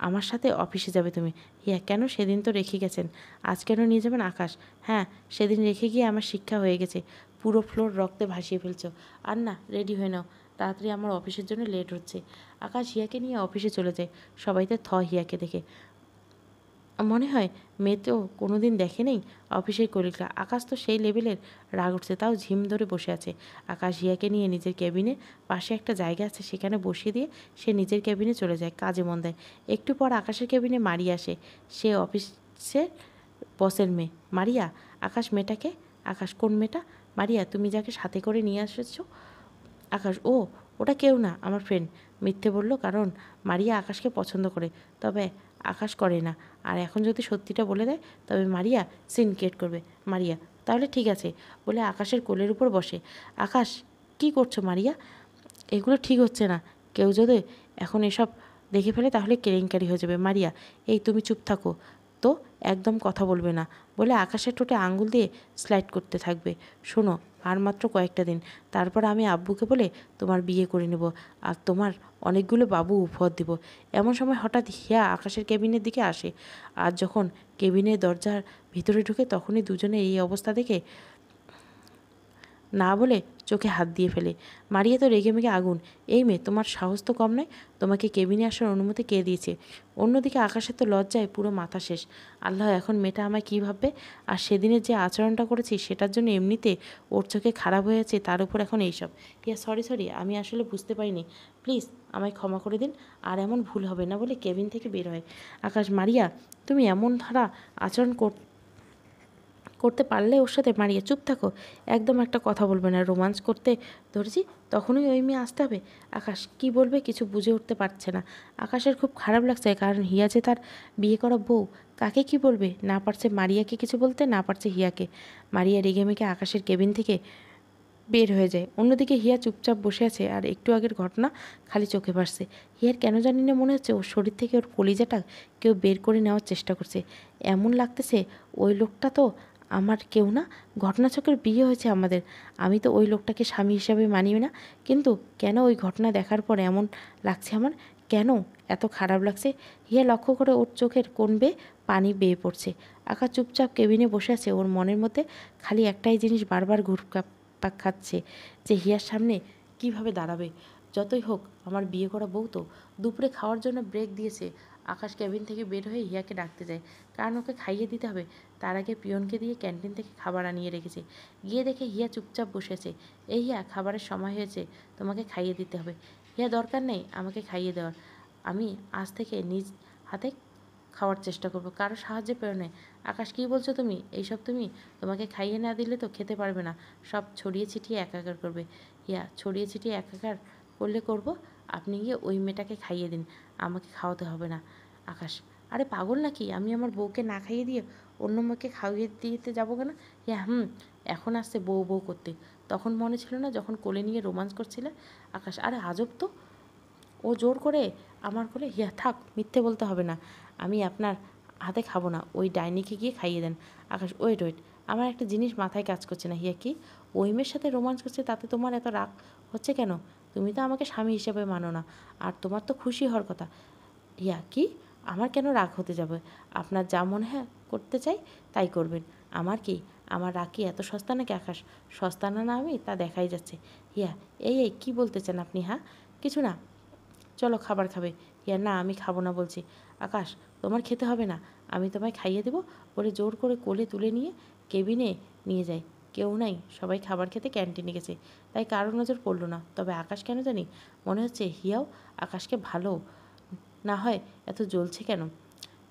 আমার সাথে অফিসে যাবে তুমি। হিয়া, কেন? সেদিন তো রেখে গেছেন, আজ কেন নিয়ে যাবেন? আকাশ, হ্যাঁ, সেদিন রেখে গিয়ে আমার শিক্ষা হয়ে গেছে, পুরো ফ্লোর রক্তে ভাসিয়ে ফেলছ। আর না, রেডি হয়ে নাও, তাড়াতাড়ি, আমার অফিসের জন্য লেট হচ্ছে। আকাশ হিয়াকে নিয়ে অফিসে চলে যায়। সবাইতে হিয়াকে দেখে মনে হয় মেয়ে তো কোনো দিন দেখে নেই অফিসের কলিগরা। আকাশ তো সেই লেভেলের রাগ উঠছে, তাও ঝিম ধরে বসে আছে। আকাশ হিয়াকে নিয়ে নিজের কেবিনে পাশে একটা জায়গা আছে সেখানে বসিয়ে দিয়ে সে নিজের কেবিনে চলে যায়, কাজে মন দেয়। একটু পর আকাশের কেবিনে মারিয়া আসে। সে অফিসের বসের মেয়ে। মারিয়া, আকাশ মেয়েটাকে। আকাশ, কোন মেয়েটা? মারিয়া, তুমি যাকে সাথে করে নিয়ে এসেছো। আকাশ, ও, ওটা কেউ না, আমার ফ্রেন্ড। মিথ্যে বলল, কারণ মারিয়া আকাশকে পছন্দ করে, তবে আকাশ করে না। আর এখন যদি সত্যিটা বলে দেয় তবে মারিয়া সিন ক্রিয়েট করবে। মারিয়া, তাহলে ঠিক আছে, বলে আকাশের কোলের উপর বসে। আকাশ, কি করছো মারিয়া? এগুলো ঠিক হচ্ছে না, কেউ যদি এখন এসব দেখে ফেলে তাহলে কেলেঙ্কারি হয়ে যাবে। মারিয়া, এই তুমি চুপ থাকো তো, একদম কথা বলবে না, বলে আকাশের ঠোঁটে আঙ্গুল দিয়ে স্লাইড করতে থাকবে। শোনো, আর মাত্র কয়েকটা দিন, তারপর আমি আব্বুকে বলে তোমার বিয়ে করে নেব, আর তোমার অনেকগুলো বাবু উপহার দিব। এমন সময় হঠাৎ হিয়া আকাশের কেবিনের দিকে আসে। আর যখন কেবিনের দরজার ভিতরে ঢুকে তখনই দুজনে এই অবস্থা দেখে না বলে চোখে হাত দিয়ে ফেলে। মারিয়া তো রেগেমেগে আগুন। এই মেয়ে, তোমার সাহস তো কম নয়, তোমাকে কেবিনে আসার অনুমতি কে দিয়েছে? অন্যদিকে আকাশের তো লজ্জায় পুরো মাথা শেষ। আল্লাহ, এখন মেয়েটা আমায় কী ভাববে? আর সেদিনের যে আচরণটা করেছি সেটার জন্য এমনিতে ওর চোখে খারাপ হয়েছে, তার উপর এখন এইসব। ইয়া, সরি, আমি আসলে বুঝতে পারিনি, প্লিজ আমায় ক্ষমা করে দিন, আর এমন ভুল হবে না, বলে কেবিন থেকে বের হয় আকাশ। মারিয়া, তুমি এমন ধারা আচরণ করতে পারলে ওর সাথে? মারিয়া, চুপ থাকো, একদম একটা কথা বলবে না। রোমান্স করতে ধরেছি তখনই ওই মেয়ে আসতে হবে? আকাশ কি বলবে কিছু বুঝে উঠতে পারছে না। আকাশের খুব খারাপ লাগছে, কারণ হিয়া যে তার বিয়ে করা বউ। কাকে কি বলবে? না পারছে মারিয়াকে কিছু বলতে, না পারছে হিয়াকে। মারিয়া রেগেমেগে আকাশের কেবিন থেকে বের হয়ে যায়। অন্যদিকে হিয়া চুপচাপ বসে আছে আর একটু আগের ঘটনা খালি চোখে ভাসছে। হিয়ার কেন জানি না মনে হচ্ছে ওর শরীর থেকে ওর কলিজাটা কেউ বের করে নেওয়ার চেষ্টা করছে। এমন লাগতেছে ওই লোকটা তো আমার কেউ না, ঘটনাচক্রের বিয়ে হয়েছে আমাদের, আমি তো ওই লোকটাকে স্বামী হিসাবে মানি না। কিন্তু কেন ওই ঘটনা দেখার পর এমন লাগছে আমার? কেন এত খারাপ লাগছে? হিয়া লক্ষ্য করে ওর চোখের কোণ বেয়ে পানি বেয়ে পড়ছে। আকাশ চুপচাপ কেবিনে বসে আছে। ওর মনের মধ্যে খালি একটাই জিনিস বারবার ঘুরপাক খাচ্ছে, যে হিয়ার সামনে কিভাবে দাঁড়াবে। যতই হোক আমার বিয়ে করা বউ তো। দুপুরে খাওয়ার জন্য ব্রেক দিয়েছে। আকাশ কেবিন থেকে বের হয়ে হিয়াকে ডাকতে যায়, কারণ ওকে খাইয়ে দিতে হবে। তার আগে পিয়নকে দিয়ে ক্যান্টিন থেকে খাবার আনিয়ে রেখেছে। গিয়ে দেখে হিয়া চুপচাপ বসেছে। এই হিয়া, খাবারের সময় হয়েছে, তোমাকে খাইয়ে দিতে হবে। হিয়া, দরকার নেই আমাকে খাইয়ে দেওয়ার, আমি আজ থেকে নিজ হাতে খাওয়ার চেষ্টা করবো, কারো সাহায্যে প্রেরণে। আকাশ, কী বলছো তুমি এইসব? তোমাকে খাইয়ে না দিলে তো খেতে পারবে না, সব ছড়িয়ে ছিটিয়ে একাকার করবে। হিয়া, ছড়িয়ে ছিটিয়ে একাকার করলে করব, আপনি গিয়ে ওই মেয়েটাকে খাইয়ে দিন, আমাকে খাওয়াতে হবে না। আকাশ, আরে পাগল নাকি, আমি আমার বউকে না খাইয়ে দিয়ে অন্য মেয়েকে খাইয়ে দিতে যাবো কেন? হিয়া, এখন আসছে বউ বউ করতে, তখন মনে ছিল না যখন কোলে নিয়ে রোমান্স করছিলে? আকাশ, আরে আজব তো, ও জোর করে আমার কোলে। হিয়া, থাক, মিথ্যে বলতে হবে না, আমি আপনার হাতে খাবো না, ওই ডাইনিকে গিয়ে খাইয়ে দেন। আকাশ, ওয়েট, আমার একটা জিনিস মাথায় কাজ করছে না। হিয়া, কি? ওই মেয়ের সাথে রোমান্স করছে তাতে তোমার এত রাগ হচ্ছে কেন? তুমি তো আমাকে স্বামী হিসেবে মানো না, আর তোমার তো খুশি হওয়ার কথা। হিয়া, কি? আমার কেন রাগ হতে যাবে? আপনার যা মনে হয় করতে চাই তাই করবেন, আমার কি? আমার রাগ কি এত সস্তা নাকি? আকাশ, সস্তা না না আমি তা দেখাই যাচ্ছে। হিয়া, এই কী বলতে চান আপনি? হ্যাঁ, কিছু না, চলো খাবার খাবে। হিয়া, না, আমি খাবো না বলছি। আকাশ, তোমার খেতে হবে না, আমি তোমায় খাইয়ে দেবো, বলে জোর করে কোলে তুলে নিয়ে কেবিনে নিয়ে যায়। কেউ নাই, সবাই খাবার খেতে ক্যান্টিনে গেছে, তাই কারো নজর পড়ল না। তবে আকাশ কেন জানি মনে হচ্ছে হিয়াও আকাশকে ভালো না হয় এত জ্বলছে কেন।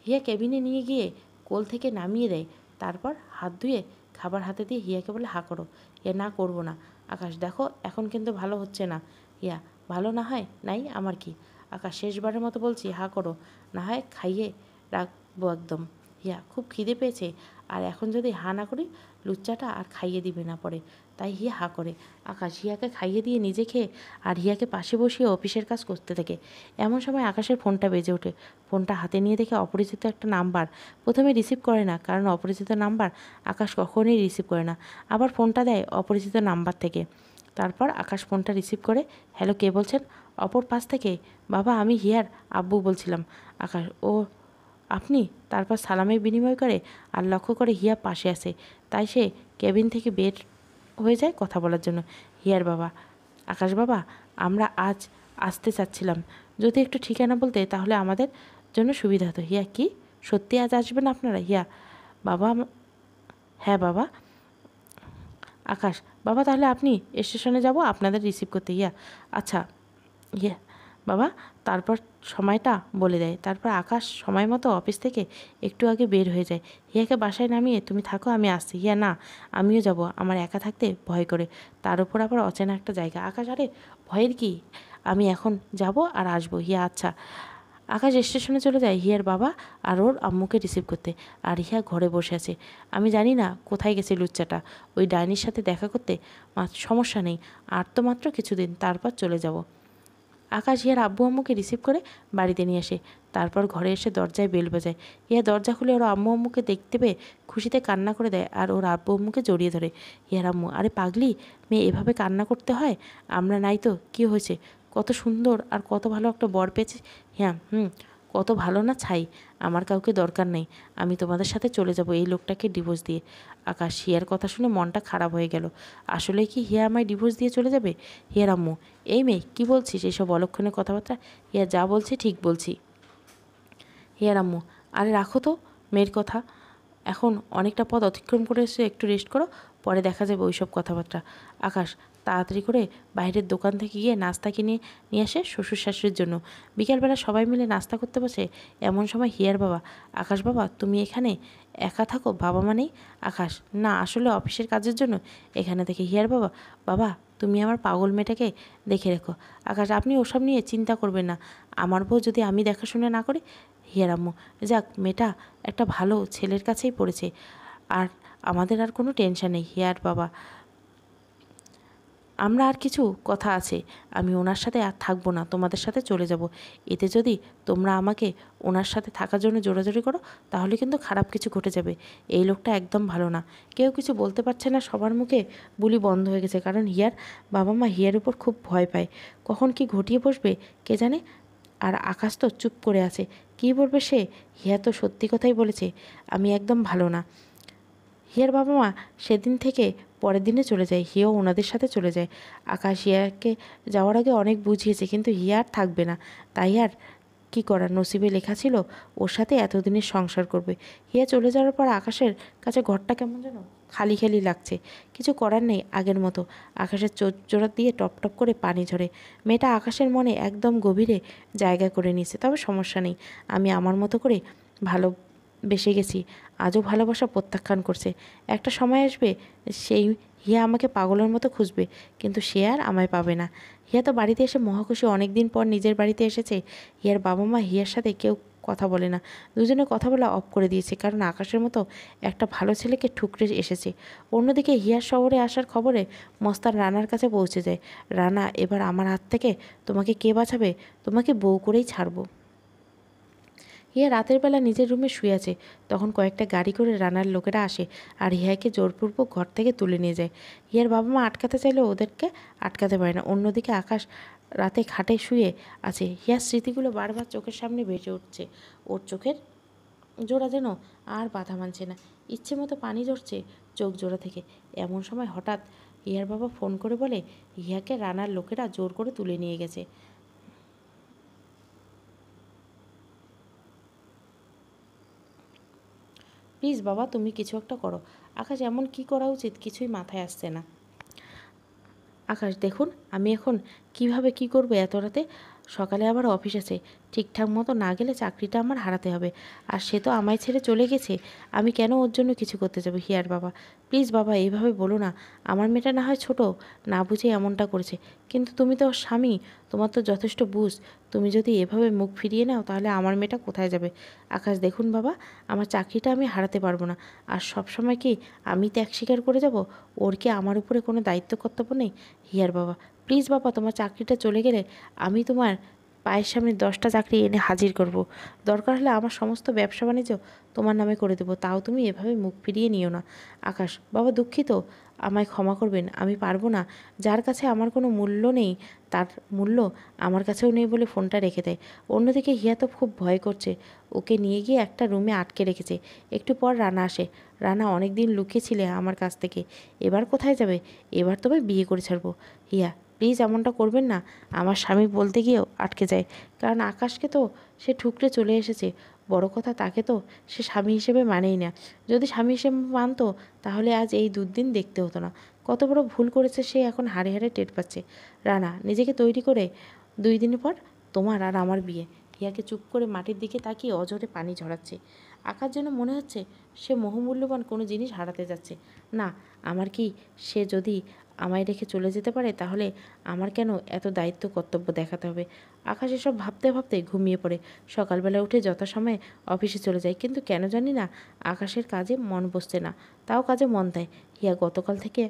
হিয়া কেবিনে নিয়ে গিয়ে কোল থেকে নামিয়ে দেয়, তারপর হাত ধুয়ে খাবার হাতে দিয়ে হিয়াকে বলে হা করো। হিয়া না করবো না। আকাশ দেখো এখন কিন্তু ভালো হচ্ছে না। হিয়া ভালো না হয় নাই আমার কি। আকাশ শেষবারের মতো বলছি হা করো, না হয় খাইয়ে রাখবো একদম। হিয়া খুব খিদে পেয়েছে, আর এখন যদি হা না করি লুচ্চাটা আর খাইয়ে দিবে না পরে, তাই হিয়া হা করে। আকাশ হিয়াকে খাইয়ে দিয়ে নিজে খেয়ে আর হিয়াকে পাশে বসিয়ে অফিসের কাজ করতে থাকে। এমন সময় আকাশের ফোনটা বেজে ওঠে। ফোনটা হাতে নিয়ে দেখে অপরিচিত একটা নাম্বার। প্রথমে রিসিভ করে না, কারণ অপরিচিত নাম্বার আকাশ কখনোই রিসিভ করে না। আবার ফোনটা দেয় অপরিচিত নাম্বার থেকে। তারপর আকাশ ফোনটা রিসিভ করে, হ্যালো, কে বলছেন? অপর পাশ থেকে, বাবা আমি হিয়ার আব্বু বলছিলাম। আকাশ, ও আপনি? তারপর সালামের বিনিময় করে আর লক্ষ্য করে হিয়া পাশে আসে, তাই সে কেবিন থেকে বের হয়ে যায় কথা বলার জন্য। হিয়ার বাবা, আকাশ বাবা, আমরা আজ আসতে চাচ্ছিলাম, যদি একটু ঠিকানা বলতে তাহলে আমাদের জন্য সুবিধা হতো। হিয়া, কি সত্যি আজ আসবেন আপনারা? হিয়া, বাবা, হ্যাঁ বাবা। আকাশ, বাবা তাহলে আপনি স্টেশনে যাব আপনাদের রিসিভ করতে। হিয়া, আচ্ছা। ইয়ে বাবা, তারপর সময়টা বলে দেয়। তারপর আকাশ সময় মতো অফিস থেকে একটু আগে বের হয়ে যায়। হিয়াকে বাসায় নামিয়ে, তুমি থাকো আমি আসছি। হিয়া, না আমিও যাব, আমার একা থাকতে ভয় করে, তার উপর আবার অচেনা একটা জায়গা। আকাশ, আরে ভয়ের কি, আমি এখন যাব আর আসবো। হিয়া, আচ্ছা। আকাশ স্টেশনে চলে যায় হিয়ার বাবা আর ওর আম্মুকে রিসিভ করতে, আর হিয়া ঘরে বসে আছে। আমি জানি না কোথায় গেছে লুচ্চাটা, ওই ডাইনির সাথে দেখা করতে। সমস্যা নেই, আর তো মাত্র কিছুদিন, তারপর চলে যাব। আকাশ হিয়ার আব্বু আম্মুকে রিসিভ করে বাড়িতে নিয়ে আসে। তারপর ঘরে এসে দরজায় বেল বাজায়। হিয়া দরজা খুলে ওর আম্মু আম্মুকে দেখতে পেয়ে খুশিতে কান্না করে দেয় আর ওর আব্বু আম্মুকে জড়িয়ে ধরে। হিয়ার আম্মু, আরে পাগলি মেয়ে, এভাবে কান্না করতে হয়? আমরা নাই তো কী হয়েছে, কত সুন্দর আর কত ভালো একটা বর পেয়েছে। হ্যাঁ, কত ভালো না ছাই, আমার কাউকে দরকার নেই, আমি তোমাদের সাথে চলে যাব এই লোকটাকে ডিভোর্স দিয়ে। আকাশ হিয়ার কথা শুনে মনটা খারাপ হয়ে গেল। আসলে কি হিয়া আমায় ডিভোর্স দিয়ে চলে যাবে? হিয়ার আম্মু, এই মেয়ে কী বলছিস এইসব অলক্ষণে কথাবার্তা? হিয়া, যা বলছি ঠিক বলছি। হিয়ার আম্মু, আরে রাখো তো মেয়ের কথা, এখন অনেকটা পথ অতিক্রম করে এসে একটু রেস্ট করো, পরে দেখা যাবে ওইসব কথাবার্তা। আকাশ তাড়াতাড়ি করে বাইরের দোকান থেকে গিয়ে নাস্তা কিনে নিয়ে আসে শ্বশুর শাশুড়ির জন্য। বিকেলবেলা সবাই মিলে নাস্তা করতে বসে। এমন সময় হিয়ার বাবা, আকাশ বাবা তুমি এখানে একা থাকো? বাবা মানেই? আকাশ, না আসলে অফিসের কাজের জন্য এখানে থেকে। হিয়ার বাবা, বাবা তুমি আমার পাগল মেয়েটাকে দেখে রেখো। আকাশ, আপনি ওসব নিয়ে চিন্তা করবেন না, আমার বউ যদি আমি দেখাশোনা না করি। হিয়ার আম্মু, যাক মেয়েটা একটা ভালো ছেলের কাছেই পড়েছে, আর আমাদের আর কোনো টেনশন নেই। হিয়ার বাবা, আমরা আর কিছু কথা আছে, আমি ওনার সাথে আর থাকবো না, তোমাদের সাথে চলে যাব। এতে যদি তোমরা আমাকে ওনার সাথে থাকার জন্য জোরাজোরি করো তাহলে কিন্তু খারাপ কিছু ঘটে যাবে। এই লোকটা একদম ভালো না। কেউ কিছু বলতে পারছে না, সবার মুখে বুলি বন্ধ হয়ে গেছে, কারণ হিয়ার বাবা মা হিয়ার উপর খুব ভয় পায়, কখন কি ঘটিয়ে বসবে কে জানে। আর আকাশ তো চুপ করে আছে, কী বলবে সে? হিয়া তো সত্যি কথাই বলেছে, আমি একদম ভালো না। হিয়ার বাবা মা সেদিন থেকে পরের দিনে চলে যায়, হিয়াও ওনাদের সাথে চলে যায়। আকাশ হিয়াকে যাওয়ার আগে অনেক বুঝিয়েছে, কিন্তু হিয়া আর থাকবে না, তাই আর কি করার, নসিবে লেখা ছিল ওর সাথে এতদিনের সংসার করবে। হিয়া চলে যাওয়ার পর আকাশের কাছে ঘরটা কেমন যেন খালি খালি লাগছে। কিছু করার নেই, আগের মতো আকাশের চোখ জোড়া দিয়ে টপ টপ করে পানি ঝরে। মেয়েটা আকাশের মনে একদম গভীরে জায়গা করে নিয়েছে। তবে সমস্যা নেই, আমি আমার মতো করে ভালো বেসে গেছি, আজও ভালোবাসা প্রত্যাখ্যান করছে। একটা সময় আসবে সেই হিয়া আমাকে পাগলের মতো খুঁজবে, কিন্তু সে আর আমায় পাবে না। হিয়া তো বাড়িতে এসে মহাখুশি, অনেক দিন পর নিজের বাড়িতে এসেছে। হিয়ার বাবা মা হিয়ার সাথে কেউ কথা বলে না, দুজনে কথা বলা অফ করে দিয়েছে, কারণ আকাশের মতো একটা ভালো ছেলেকে ঠুকরে এসেছে। অন্যদিকে হিয়ার শহরে আসার খবরে মস্তান রানার কাছে পৌঁছে যায়। রানা, এবার আমার হাত থেকে তোমাকে কে বাঁচাবে? তোমাকে বউ করেই ছাড়বো। হিয়া রাতের বেলা নিজের রুমে শুয়ে আছে, তখন কয়েকটা গাড়ি করে রানার লোকেরা আসে আর হিয়াকে জোরপূর্বক ঘর থেকে তুলে নিয়ে যায়। হিয়ার বাবা মা আটকাতে চাইলেও ওদেরকে আটকাতে পারে না। অন্যদিকে আকাশ রাতে খাটে শুয়ে আছে, হিয়ার স্মৃতিগুলো বারবার চোখের সামনে ভেসে উঠছে। ওর চোখের জোড়া যেন আর বাধা মানছে না, ইচ্ছে মতো পানি ঝরছে চোখ জোড়া থেকে। এমন সময় হঠাৎ হিয়ার বাবা ফোন করে বলে হিয়াকে রানার লোকেরা জোর করে তুলে নিয়ে গেছে। প্লিজ বাবা, তুমি কিছু একটা করো। আকাশ এমন কি করা উচিত কিছুই মাথায় আসছে না। আকাশ দেখুন, আমি এখন কিভাবে কি করব এত রাতে? সকালে আবার অফিস আছে, ঠিকঠাক মতো না গেলে চাকরিটা আমার হারাতে হবে। আর সে তো আমায় ছেড়ে চলে গেছে, আমি কেন ওর জন্য কিছু করতে যাবো? হিয়ার বাবা, প্লিজ বাবা এইভাবে বলো না। আমার মেয়েটা না হয় ছোট, না বুঝে এমনটা করেছে, কিন্তু তুমি তো ওর স্বামী, তোমার তো যথেষ্ট বুঝ। তুমি যদি এভাবে মুখ ফিরিয়ে নাও তাহলে আমার মেয়েটা কোথায় যাবে? আকাশ দেখুন বাবা, আমার চাকরিটা আমি হারাতে পারবো না। আর সব সময় কি আমি ত্যাগ স্বীকার করে যাব? ওর কি আমার উপরে কোনো দায়িত্ব কর্তব্য নেই? হিয়ার বাবা, প্লিজ বাবা, তোমার চাকরিটা চলে গেলে আমি তোমার পায়ের সামনে 10টা চাকরি এনে হাজির করব। দরকার হলে আমার সমস্ত ব্যবসা বাণিজ্য তোমার নামে করে দেবো, তাও তুমি এভাবে মুখ ফিরিয়ে নিও না। আকাশ বাবা, দুঃখিত, আমায় ক্ষমা করবেন, আমি পারবো না। যার কাছে আমার কোনো মূল্য নেই তার মূল্য আমার কাছেও নেই বলে ফোনটা রেখে দেয়। অন্যদিকে হিয়া তো খুব ভয় করছে, ওকে নিয়ে গিয়ে একটা রুমে আটকে রেখেছে। একটু পর রানা আসে। রানা, অনেক দিন লুকিয়েছিলে আমার কাছ থেকে, এবার কোথায় যাবে? এবার তবে বিয়ে করে ছাড়বো। হিয়া, প্লিজ এমনটা করবেন না। আমার স্বামী বলতে গিয়েও আটকে যায়, কারণ আকাশকে তো সে ঠুকরে চলে এসেছে। বড় কথা, তাকে তো সে স্বামী হিসেবে মানেই না। যদি স্বামী হিসেবে মানতো তাহলে আজ এই দুর্দিন দেখতে হতো না। কত বড় ভুল করেছে সে এখন হাড়ে হাড়ে টের পাচ্ছে। রানা, নিজেকে তৈরি করে, 2 দিন পর তোমার আর আমার বিয়ে। হিয়াকে চুপ করে মাটির দিকে তাকিয়ে অঝরে পানি ঝরাচ্ছে। আকাশ যেন মনে হচ্ছে সে বহুমূল্যবান কোনো জিনিস হারাতে যাচ্ছে। না, আমার কি, সে যদি আমায় রেখে চলে যেতে পারে তাহলে আমার কেন এত দায়িত্ব কর্তব্য দেখাতে হবে? আকাশ এসব ভাবতে ভাবতে ঘুমিয়ে পড়ে। সকালবেলা উঠে যথাসময়ে অফিসে চলে যায়, কিন্তু কেন জানি না আকাশের কাজে মন বসছে না, তাও কাজে মন দেয়। হিয়া গতকাল থেকে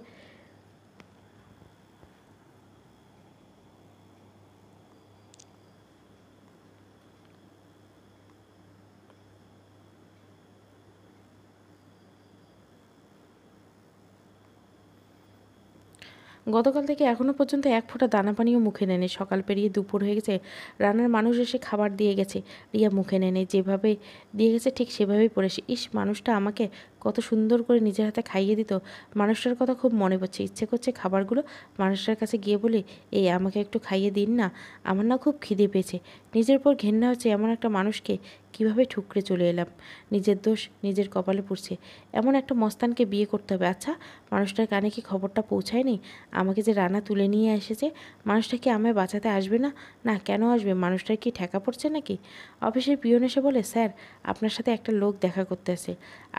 গতকাল থেকে এখনও পর্যন্ত এক ফোঁটা দানা পানিও মুখে নেয়নি। সকাল পেরিয়ে দুপুর হয়ে গেছে, রান্নার মানুষ এসে খাবার দিয়ে গেছে, রিয়া মুখে নেয়নি। যেভাবে দিয়ে গেছে ঠিক সেভাবেই পড়েছে। ইস, মানুষটা আমাকে কত সুন্দর করে নিজের হাতে খাইয়ে দিত। মানুষটার কথা খুব মনে পড়ছে, ইচ্ছে করছে খাবারগুলো মানুষটার কাছে গিয়ে বলি, এই আমাকে একটু খাইয়ে দিন না, আমার না খুব খিদে পেয়েছে। নিজের উপর ঘেন্না হচ্ছে, এমন একটা মানুষকে কিভাবে ঠুকরে চলে এলাম। নিজের দোষ নিজের কপালে পড়ছে। এমন একটা মস্তানকে বিয়ে করতে হবে। আচ্ছা, মানুষটার কানে কি খবরটা পৌঁছায়নি আমাকে যে রানা তুলে নিয়ে এসেছে? মানুষটা কি আমায় বাঁচাতে আসবে না? না, কেন আসবে? মানুষটার কি ঠেকা পড়ছে নাকি? অফিসের পিয়ন এসে বলে, স্যার, আপনার সাথে একটা লোক দেখা করতে আসে।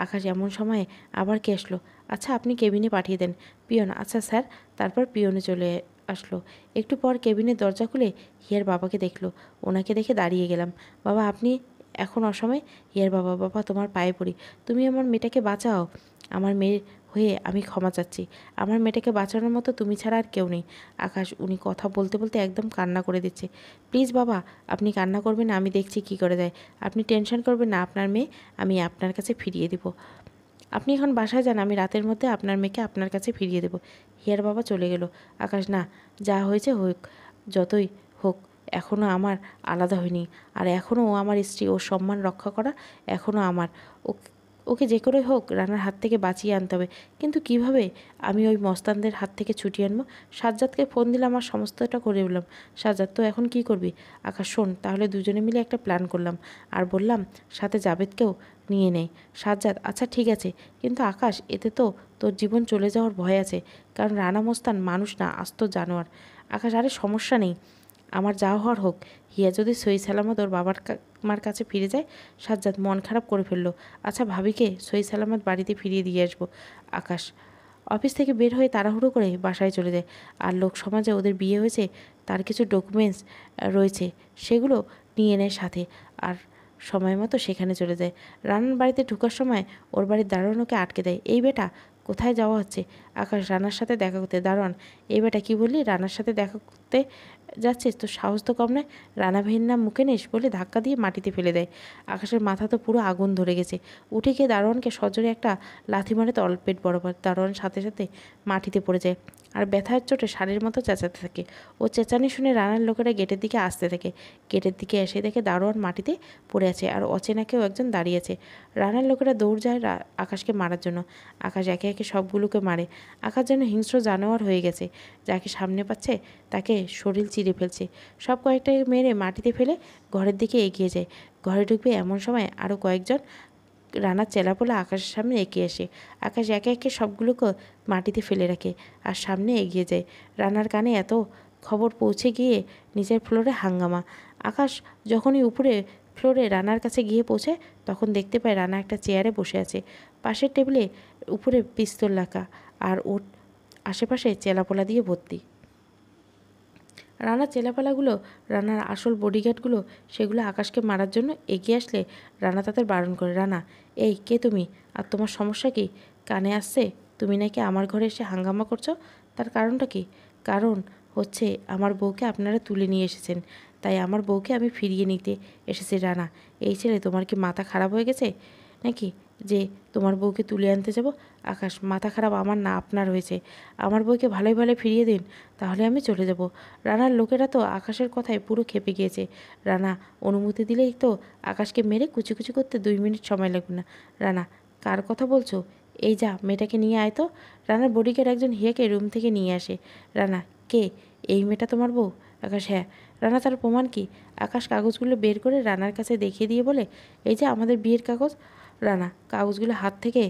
আকাশ এমন সময়ে আবার কে আসলো? আচ্ছা, আপনি কেবিনে পাঠিয়ে দেন। পিয়ন, আচ্ছা স্যার। তারপর পিয়নে চলে আসলো। একটু পর কেবিনের দরজা খুলে হিয়ার বাবাকে দেখলো। ওনাকে দেখে দাঁড়িয়ে গেলাম। বাবা, আপনি এখন অসময়ে? হিয়ার বাবা, বাবা তোমার পায়ে পড়ি, তুমি আমার মেয়েটাকে বাঁচাও। আমার মেয়ের হয়ে আমি ক্ষমা চাচ্ছি। আমার মেয়েটাকে বাঁচানোর মতো তুমি ছাড়া আর কেউ নেই। আকাশ, উনি কথা বলতে বলতে একদম কান্না করে দিচ্ছে। প্লিজ বাবা, আপনি কান্না করবেন না, আমি দেখছি কি করে যায়। আপনি টেনশন করবেন না, আপনার মেয়ে আমি আপনার কাছে ফিরিয়ে দিব। আপনি এখন বাসায় যান, আমি রাতের মধ্যে আপনার মেয়েকে আপনার কাছে ফিরিয়ে দেব। হিয়ার বাবা চলে গেল। আকাশ, না, যা হয়েছে হোক, যতই হোক, এখনও আমার আলাদা হয়নি। আর এখনও ও আমার স্ত্রী, ওর সম্মান রক্ষা করা এখনও আমার। ওকে যে করেই হোক রানার হাত থেকে বাঁচিয়ে আনতে হবে। কিন্তু কিভাবে আমি ওই মস্তানদের হাত থেকে ছুটিয়ে আনবো? সাজ্জাদকে ফোন দিলাম আর সমস্তটা করে বললাম। সাজ্জাদ, তো এখন কি করবি? আকাশ, শোন, তাহলে দুজনে মিলে একটা প্ল্যান করলাম আর বললাম সাথে জাবেদকেও নিয়ে নেই। সাজ্জাদ, আচ্ছা ঠিক আছে, কিন্তু আকাশ, এতে তো তোর জীবন চলে যাওয়ার ভয় আছে, কারণ রানা মোস্তান মানুষ না, আস্ত জানোয়ার। আকাশ, আরে সমস্যা নেই, আমার যা হওয়ার হোক। হিয়া যদি সহি সালামত ওর বাবার মার কাছে ফিরে যায়। সাজ্জাদ মন খারাপ করে ফেললো। আচ্ছা, ভাবিকে সহি সালামত বাড়িতে ফিরিয়ে দিয়ে আসবো। আকাশ অফিস থেকে বের হয়ে তাড়াহুড়ো করে বাসায় চলে যায়। আর লোক সমাজে ওদের বিয়ে হয়েছে তার কিছু ডকুমেন্টস রয়েছে, সেগুলো নিয়ে নেয় সাথে, আর সময় মতো সেখানে চলে যায়। রানার বাড়িতে ঢোকার সময় ওর বাড়ির দারোয়ান ওকে আটকে দেয়। এই বেটা, কোথায় যাওয়া হচ্ছে? আকাশ, রানার সাথে দেখা করতে। দারোয়ান, এই বেটা কী বললি? রানার সাথে দেখা করতে যাচ্ছিস? তো সাহস তো কম নয়। রানা ভাইয়ের নাম মুখে নিস বলে ধাক্কা দিয়ে মাটিতে ফেলে দেয়। আকাশের মাথা তো পুরো আগুন ধরে গেছে। উঠে গিয়ে দারোয়ানকে সজোরে একটা লাথি মারে তলপেট বরাবর। দারোয়ান সাথে সাথে মাটিতে পড়ে যায় আর ব্যথার চোটে শাড়ির মতো চেঁচাতে থাকে। ও চেঁচানি শুনে রানার লোকেরা গেটের দিকে আসতে থাকে। গেটের দিকে এসে দেখে দারোয়ান মাটিতে পড়ে আছে আর অচেনা কেউ একজন দাঁড়িয়ে আছে। রানার লোকেরা দৌড় যায় আকাশকে মারার জন্য। আকাশ একে একে সবগুলোকে মারে। আকাশ যেন হিংস্র জানোয়ার হয়ে গেছে, যাকে সামনে পাচ্ছে তাকে শরীর চিরে ফেলছে। সব কয়েকটা মেরে মাটিতে ফেলে ঘরের দিকে এগিয়ে যায়। ঘরে ঢুকবে এমন সময় আরও কয়েকজন রানার চেলাপোলা আকাশের সামনে এগিয়ে আসে। আকাশ একে একে সবগুলোকে মাটিতে ফেলে রাখে আর সামনে এগিয়ে যায়। রানার কানে এত খবর পৌঁছে গিয়ে নিচের ফ্লোরে হাঙ্গামা। আকাশ যখনই উপরে ফ্লোরে রানার কাছে গিয়ে পৌঁছে তখন দেখতে পায় রানা একটা চেয়ারে বসে আছে, পাশের টেবিলে উপরে পিস্তল রাখা আর ওর আশেপাশে চেলাপোলা দিয়ে ভর্তি। রানার চেলাপালাগুলো, রানার আসল বডিগার্ডগুলো, সেগুলো আকাশকে মারার জন্য এগিয়ে আসলে রানা তাদের বারণ করে। রানা, এই কে তুমি? আর তোমার সমস্যা কি? কানে আসছে তুমি নাকি আমার ঘরে এসে হাঙ্গামা করছো। তার কারণটা কি? কারণ হচ্ছে আমার বউকে আপনারা তুলে নিয়ে এসেছেন, তাই আমার বউকে আমি ফিরিয়ে নিতে এসেছি। রানা, এই ছেলে তোমার কি মাথা খারাপ হয়ে গেছে নাকি যে তোমার বউকে তুলে আনতে যাব? আকাশ, মাথা খারাপ আমার না আপনার হয়েছে। আমার বউকে ভালোই ভালো ফিরিয়ে দিন, তাহলে আমি চলে যাব। রানার লোকেরা তো আকাশের কথায় পুরো খেপে গিয়েছে। রানা অনুমতি দিলেই তো আকাশকে মেরে কুচি কুচি করতে 2 মিনিট সময় লাগবে না। রানা, কার কথা বলছো? এই যা, মেয়েটাকে নিয়ে আয় তো। রানার বডিগার্ড একজন হিয়াকে রুম থেকে নিয়ে আসে। রানা, কে? এই মেয়েটা তোমার বউ? আকাশ, হ্যাঁ। রানা, তার প্রমাণ কি? আকাশ কাগজগুলো বের করে রানার কাছে দেখিয়ে দিয়ে বলে, এই যে আমাদের বিয়ের কাগজ। রানা কাগজগুলো হাত থেকে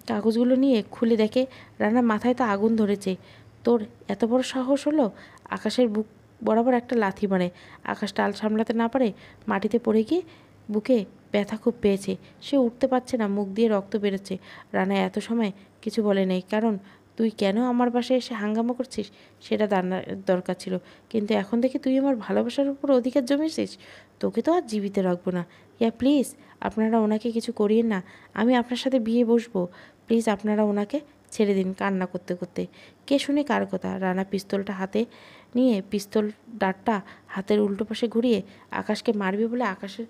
কাগজগুলো নিয়ে খুলে দেখে। রানার মাথায় তো আগুন ধরেছে। তোর এত বড় সাহস হলো? আকাশের বুক বরাবর একটা লাথি মারে। আকাশ টাল সামলাতে না পারে মাটিতে পড়ে গিয়ে বুকে ব্যথা খুব পেয়েছে। সে উঠতে পারছে না, মুখ দিয়ে রক্ত বেরোচ্ছে। রানা এত সময় কিছু বলে নেই, কারণ তুই কেন আমার বাসায় এসে হাঙ্গামা করছিস সেটা জানার দরকার ছিল। কিন্তু এখন দেখি তুই আমার ভালোবাসার উপর অধিকার জমিয়েছিস। তোকে তো আর জীবিত রাখবো না। ইয়া প্লিজ, আপনারা ওনাকে কিছু করিয়েন না। আমি আপনার সাথে বিয়ে বসবো। প্লিজ আপনারা ওনাকে ছেড়ে দিন। কান্না করতে করতে, কে শুনে কার কথা? রানা পিস্তলটা হাতে নিয়ে পিস্তল ডাটটা হাতের উল্টো পাশে ঘুরিয়ে আকাশকে মারবে বলে আকাশের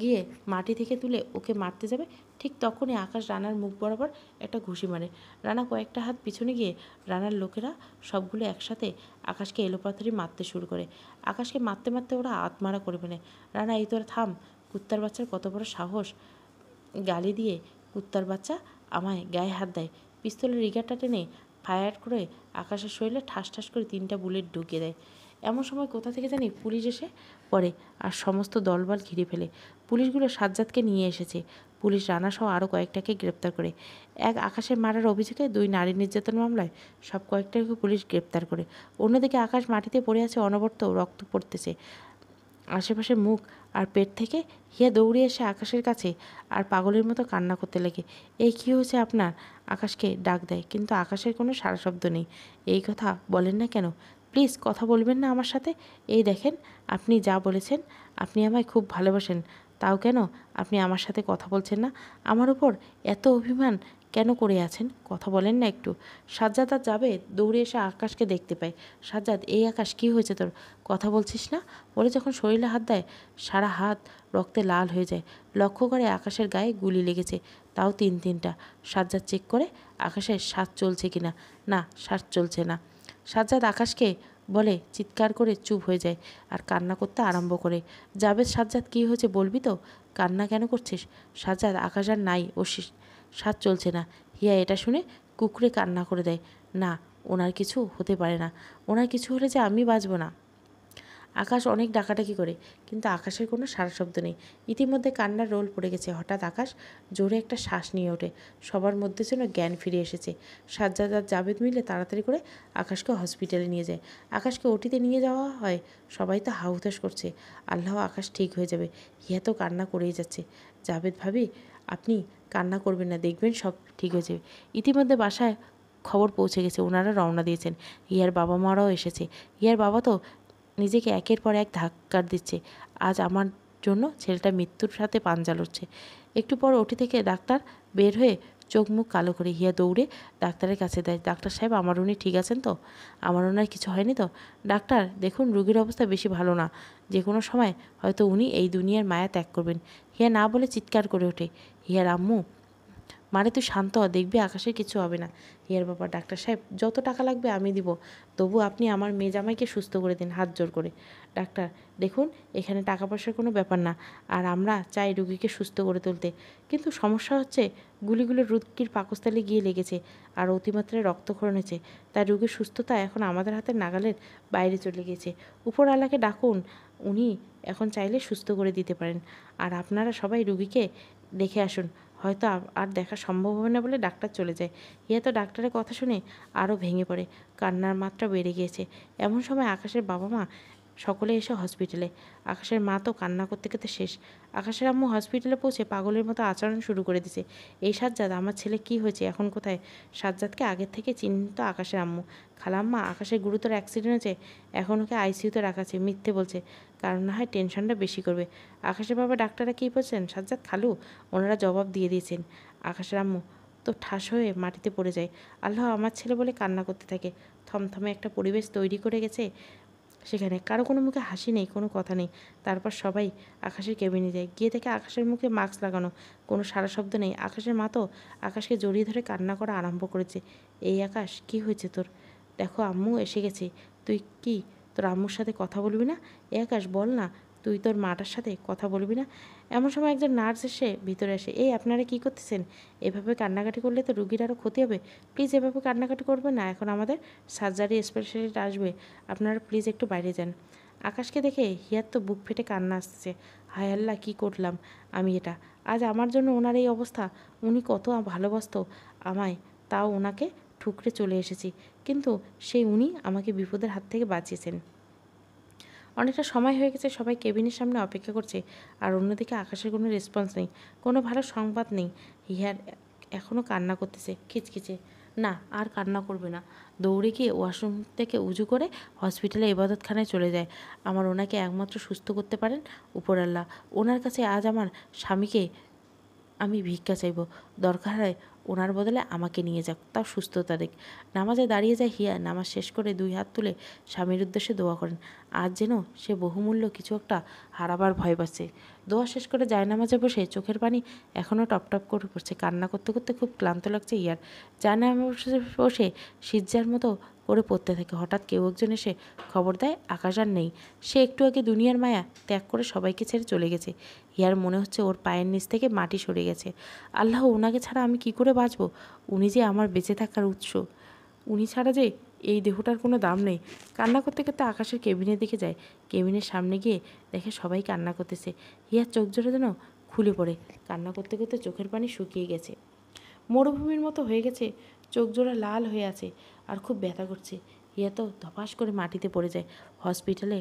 গিয়ে মাটি থেকে তুলে ওকে মারতে যাবে, ঠিক তখনই আকাশ রানার মুখ বরাবর একটা ঘুষি মারে। রানা কয়েকটা হাত পিছনে গিয়ে রানার লোকেরা সবগুলো একসাথে আকাশকে এলোপাথারি মারতে শুরু করে। আকাশকে মারতে মারতে ওরা আত্মারা করে ফেলে। রানা, এই তোরা থাম। কুত্তার বাচ্চার কত বড় সাহস! গালি দিয়ে কুত্তার বাচ্চা আমায় গায়ে হাত দেয়। পিস্তলের রিগারটা টেনে ফায়ার করে আকাশের শরীরে ঠাস ঠাস করে 3টা বুলেট ঢুকিয়ে দেয়। এমন সময় কোথা থেকে জানি পুলিশ এসে পড়ে আর সমস্ত দলবল ঘিরে ফেলে। পুলিশগুলো সাজ্জাদকে নিয়ে এসেছে। পুলিশ রানাসহ আরও কয়েকটাকে গ্রেপ্তার করে। এক আকাশের মারার অভিযোগে 2 নারী নির্যাতন মামলায় সব কয়েকটাকে পুলিশ গ্রেপ্তার করে। অন্যদিকে আকাশ মাটিতে পড়ে আছে, অনবরত রক্ত পড়তেছে আশেপাশে মুখ আর পেট থেকে। হিয়া দৌড়ে এসে আকাশের কাছে আর পাগলের মতো কান্না করতে লাগে। এই কী হয়েছে আপনার? আকাশকে ডাক দেয়, কিন্তু আকাশের কোনো সারা শব্দ নেই। এই কথা বলেন না কেন? প্লিজ কথা বলবেন না আমার সাথে? এই দেখেন, আপনি যা বলেছেন আপনি আমায় খুব ভালোবাসেন, তাও কেন আপনি আমার সাথে কথা বলছেন না? আমার উপর এত অভিমান কেন করে আছেন? কথা বলেন না একটু। সাজ্জাদ আর জাবেদ দৌড়ে এসে আকাশকে দেখতে পায়। সাজ্জাদ, এই আকাশ, কী হয়েছে তোর? কথা বলছিস না? বলে যখন শরীরে হাত দেয় সারা হাত রক্তে লাল হয়ে যায়। লক্ষ্য করে আকাশের গায়ে গুলি লেগেছে, তাও 3টা। সাজ্জাদ চেক করে আকাশের শ্বাস চলছে কিনা। না, শ্বাস চলছে না। সাজ্জাদ আকাশকে বলে, চিৎকার করে চুপ হয়ে যায় আর কান্না করতে আরম্ভ করে। জাবেদ, সাজ্জাদ কী হয়েছে বলবি তো? কান্না কেন করছিস? সাজ্জাদ, আকাশ আর নাই, ও শ্বাস চলছে না। হিয়া এটা শুনে কুকড়ে কান্না করে দেয়। না, ওনার কিছু হতে পারে না। ওনার কিছু হলে যে আমি বাঁচব না। আকাশ অনেক ডাকাডাকি করে, কিন্তু আকাশের কোনো সারা শব্দ নেই। ইতিমধ্যে কান্নার রোল পড়ে গেছে। হঠাৎ আকাশ জোরে একটা শ্বাস নিয়ে ওঠে। সবার মধ্যে যেন জ্ঞান ফিরে এসেছে। সাজ্জাদ আর জাবেদ মিলে তাড়াতাড়ি করে আকাশকে হসপিটালে নিয়ে যায়। আকাশকে ওটিতে নিয়ে যাওয়া হয়। সবাই তো হাউতাশ করছে, আল্লাহ, আকাশ ঠিক হয়ে যাবে। হিয়া তো কান্না করেই যাচ্ছে। জাবেদ, ভাবি, আপনি কান্না করবেন না, দেখবেন সব ঠিক হয়ে যাবে। ইতিমধ্যে বাসায় খবর পৌঁছে গেছে, ওনারা রওনা দিয়েছেন। হিয়ার বাবা মারাও এসেছে। হিয়ার বাবা তো নিজেকে একের পর এক ধাক্কার দিচ্ছে। আজ আমার জন্য ছেলেটা মৃত্যুর সাথে পাঞ্জা লড়ছে। একটু পর ওটি থেকে ডাক্তার বের হয়ে চোখ মুখ কালো করে হিয়া দৌড়ে ডাক্তারের কাছে দেয়। ডাক্তার সাহেব, আমার উনি ঠিক আছেন তো? আমার ওনার কিছু হয়নি তো? ডাক্তার, দেখুন রোগীর অবস্থা বেশি ভালো না, যে কোনো সময় হয়তো উনি এই দুনিয়ার মায়া ত্যাগ করবেন। হিয়া না বলে চিৎকার করে ওঠে। হিয়ার আম্মু, মানে তুই শান্ত হ, দেখবি আকাশের কিছু হবে না। হিয়ার বাবা, ডাক্তার সাহেব যত টাকা লাগবে আমি দিব, তবু আপনি আমার মেয়ে জামাইকে সুস্থ করে দিন, হাত জোর করে। ডাক্তার, দেখুন এখানে টাকা পয়সার কোনো ব্যাপার না, আর আমরা চাই রুগীকে সুস্থ করে তুলতে, কিন্তু সমস্যা হচ্ছে গুলিগুলো রুগীর পাকস্থলে গিয়ে লেগেছে আর অতিমাত্রায় রক্তক্ষরণ হয়েছে, তাই রুগীর সুস্থতা এখন আমাদের হাতের নাগালের বাইরে চলে গেছে। উপরওয়ালাকে ডাকুন, উনি এখন চাইলে সুস্থ করে দিতে পারেন। আর আপনারা সবাই রুগীকে দেখে আসুন, হয়তো আর দেখা সম্ভব হবে না বলে ডাক্তার চলে যায়। হিয়া তো ডাক্তারের কথা শুনে আরও ভেঙে পড়ে, কান্নার মাত্রা বেড়ে গিয়েছে। এমন সময় আকাশের বাবা মা সকলে এসে হসপিটালে। আকাশের মা তো কান্না করতে করতে শেষ। আকাশের আম্মু হসপিটালে পৌঁছে পাগলের মতো আচরণ শুরু করে দিছে। এই সাজ্জাদ, আমার ছেলে কি হয়েছে, এখন কোথায়? সাজ্জাদকে আগের থেকে চিহ্নিত আকাশের আম্মু। খালাম্মা, আকাশের গুরুতর অ্যাক্সিডেন্ট হয়েছে, এখন ওকে আইসিইউতে রাখা আছে। মিথ্যে বলছে, কারণ না হয় টেনশনটা বেশি করবে। আকাশের বাবা ডাক্তাররা কী বলছেন সাজ্জাদ খালু? ওনারা জবাব দিয়ে দিয়েছেন। আকাশের আম্মু তো ঠাস হয়ে মাটিতে পড়ে যায়। আল্লাহ, আমার ছেলে বলে কান্না করতে থাকে। থমথমে একটা পরিবেশ তৈরি করে গেছে সেখানে। কারো কোনো মুখে হাসি নেই, কোনো কথা নেই। তারপর সবাই আকাশের কেবিনে যায়। গিয়ে দেখে আকাশের মুখে মাস্ক লাগানো, কোনো সারা শব্দ নেই। আকাশের মা তো আকাশকে জড়িয়ে ধরে কান্না করা আরম্ভ করেছে। এই আকাশ, কি হয়েছে তোর? দেখো আম্মু এসে গেছে। তুই কি তোর আম্মুর সাথে কথা বলবি না? এই আকাশ, বল না, তুই তোর মাটার সাথে কথা বলবি না? এমন সময় একজন নার্স এসে ভিতরে আসে। এই, আপনারা কি করতেছেন? এভাবে কান্নাকাটি করলে তো রুগীর আরও ক্ষতি হবে। প্লিজ এভাবে কান্নাকাটি করবেন না, এখন আমাদের সার্জারি স্পেশালিস্ট আসবে। আপনারা প্লিজ একটু বাইরে যান। আকাশকে দেখে হিয়ার তো বুক ফেটে কান্না আসছে। হায় আল্লাহ, কী করলাম আমি এটা? আজ আমার জন্য ওনার এই অবস্থা। উনি কত ভালোবাসতো আমায়, তাও ওনাকে ঠুকরে চলে এসেছি, কিন্তু সেই উনি আমাকে বিপদের হাত থেকে বাঁচিয়েছেন। অনেকটা সময় হয়ে গেছে, সবাই কেবিনের সামনে অপেক্ষা করছে, আর অন্যদিকে আকাশের কোনো রেসপন্স নেই, কোনো ভালো সংবাদ নেই। হিয়ার এখনও কান্না করতেছে খিচখিচে। না, আর কান্না করবে না। দৌড়ে গিয়ে ওয়াশরুম থেকে উজু করে হসপিটালে ইবাদতখানায় চলে যায়। আমার ওনাকে একমাত্র সুস্থ করতে পারেন উপরআল্লাহ। ওনার কাছে আজ আমার স্বামীকে আমি ভিক্ষা চাইব, দরকার হয় ওনার বদলে আমাকে নিয়ে যাক, তাও সুস্থতা দেখ। নামাজে দাঁড়িয়ে যায় হিয়া। নামাজ শেষ করে 2 হাত তুলে স্বামীর উদ্দেশ্যে দোয়া করেন। আজ যেন সে বহুমূল্য কিছু একটা হারাবার ভয় পাচ্ছে। দোয়া শেষ করে জায়নামাজে বসে চোখের পানি এখনও টপটপ করে পড়ছে। কান্না করতে করতে খুব ক্লান্ত লাগছে হিয়ার। জায়নামাজে বসে সিজ্জার মতো করে পড়তে থাকে। হঠাৎ কেউ একজন এসে খবর দেয় আকাশ আর নেই। সে একটু আগে দুনিয়ার মায়া ত্যাগ করে সবাইকে ছেড়ে চলে গেছে। হিয়ার মনে হচ্ছে ওর পায়ের নিচ থেকে মাটি সরে গেছে। আল্লাহ, ওনাকে ছাড়া আমি কি করে বাঁচব? উনি যে আমার বেঁচে থাকার উৎস। উনি ছাড়া যে এই দেহটার কোনো দাম নেই। কান্না করতে করতে আকাশের কেবিনের দিকে যায়। কেবিনের সামনে গিয়ে দেখে সবাই কান্না করতেছে। হিয়ার চোখ জোড়া যেন খুলে পড়ে। কান্না করতে করতে চোখের পানি শুকিয়ে গেছে, মরুভূমির মতো হয়ে গেছে। চোখ জোড়া লাল হয়ে আছে আর খুব ব্যথা করছে। হিয়া তো ধপাস করে মাটিতে পড়ে যায়। হসপিটালে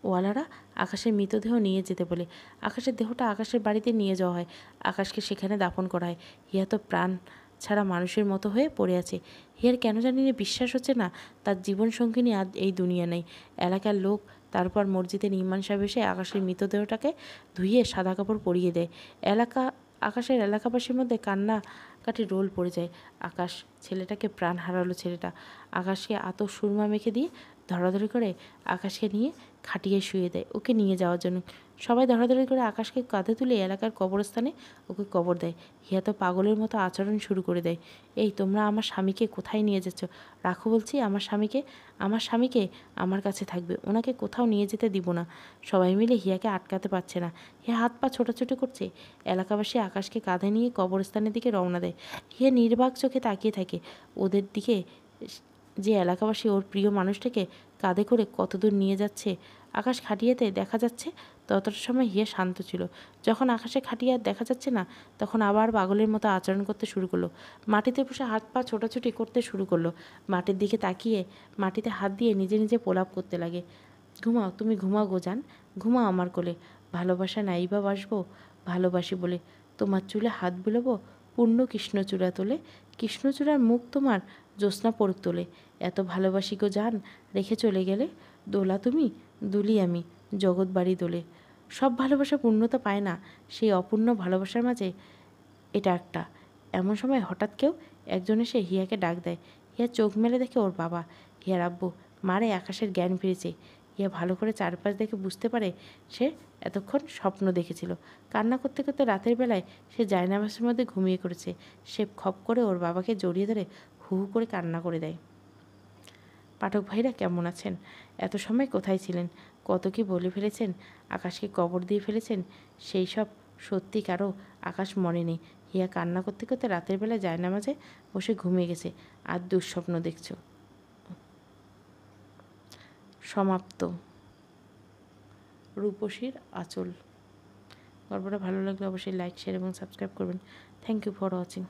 ওয়ালারা আকাশের মৃতদেহ নিয়ে যেতে বলে। আকাশের দেহটা আকাশের বাড়িতে নিয়ে যাওয়া হয়। আকাশকে সেখানে দাফন করা হয়। হিয়া তো প্রাণ ছাড়া মানুষের মতো হয়ে পড়ে আছে। হিয়ার কেন জানি না বিশ্বাস হচ্ছে না তার জীবন সঙ্গিনী আর এই দুনিয়া নেই। এলাকার লোক তারপর মসজিদের ইমাম সাহেব এসে আকাশের মৃতদেহটাকে ধুইয়ে সাদা কাপড় পরিয়ে দেয়। আকাশের এলাকাবাসীর মধ্যে কান্নাকাটি রোল পড়ে যায়। আকাশ ছেলেটাকে প্রাণ হারালো। ছেলেটা আকাশকে আতর সুরমা মেখে দিয়ে ধরাধরি করে আকাশকে নিয়ে খাটিয়ে শুয়ে দেয় ওকে নিয়ে যাওয়ার জন্য। সবাই ধরাধরি করে আকাশকে কাঁধে তুলে এলাকার কবরস্থানে ওকে কবর দেয়। হিয়া তো পাগলের মতো আচরণ শুরু করে দেয়। এই, তোমরা আমার স্বামীকে কোথায় নিয়ে যাচ্ছ? রাখো বলছি আমার স্বামীকে। আমার স্বামীকে আমার কাছে থাকবে, ওনাকে কোথাও নিয়ে যেতে দিব না। সবাই মিলে হিয়াকে আটকাতে পারছে না। হিয়া হাত পা ছোটাছুটি করছে। এলাকাবাসী আকাশকে কাঁধে নিয়ে কবরস্থানের দিকে রওনা দেয়। হিয়া নির্বাক চোখে তাকিয়ে থাকে ওদের দিকে, যে এলাকাবাসী ওর প্রিয় মানুষটাকে কাঁধে করে কতদূর নিয়ে যাচ্ছে। আকাশ খাটিয়াতে দেখা যাচ্ছে, ততটা সময় হিয়া শান্ত ছিল। যখন আকাশে খাটিয়ে আর দেখা যাচ্ছে না, তখন আবার পাগলের মতো আচরণ করতে শুরু করলো। মাটিতে বসে হাত পা ছোটাছুটি করতে শুরু করলো। মাটির দিকে তাকিয়ে মাটিতে হাত দিয়ে নিজে নিজে প্রলাপ করতে লাগে। ঘুমাও, তুমি ঘুমাও গো জান, ঘুমাও আমার কোলে। ভালোবাসা নাই বা বাসবো, ভালোবাসি বলে। তোমার চুলে হাত বুলাবো, পূর্ণ কৃষ্ণচূড়া তোলে। কৃষ্ণচূড়ার মুখ তোমার জ্যোৎস্না পড়ুক তোলে। এত ভালোবাসি গো জান, রেখে চলে গেলে। দোলা তুমি, দুলি আমি, জগৎ বাড়ি দোলে। সব ভালোবাসা পূর্ণতা পায় না, সেই অপূর্ণ ভালোবাসার মাঝে এটা একটা। এমন সময় হঠাৎ কেউ একজন এসে হিয়াকে ডাক দেয়। হিয়া চোখ মেলে দেখে ওর বাবা। হিয়ার আব্বু। মারে আকাশের জ্ঞান ফিরেছে। হিয়া ভালো করে চারপাশ দেখে বুঝতে পারে সে এতক্ষণ স্বপ্ন দেখেছিল। কান্না করতে করতে রাতের বেলায় সে জায়নামাজের মধ্যে ঘুমিয়ে পড়েছে। সে খপ করে ওর বাবাকে জড়িয়ে ধরে হু হু করে কান্না করে দেয়। পাঠক ভাইরা কেমন আছেন? এত সময় কোথায় ছিলেন? কত কি বলে ফেলেছেন, আকাশকে কবর দিয়ে ফেলেছেন, সেই সব সত্যি কারো আকাশ মনে নেই। হিয়া কান্না করতে করতে রাতের বেলা জায়নামাজে বসে ঘুমিয়ে গেছে। আর দুঃস্বপ্ন দেখছ। সমাপ্ত। রূপসীর আঁচল। গল্পটা ভালো লাগলে অবশ্যই লাইক শেয়ার এবং সাবস্ক্রাইব করবেন। Thank you for watching.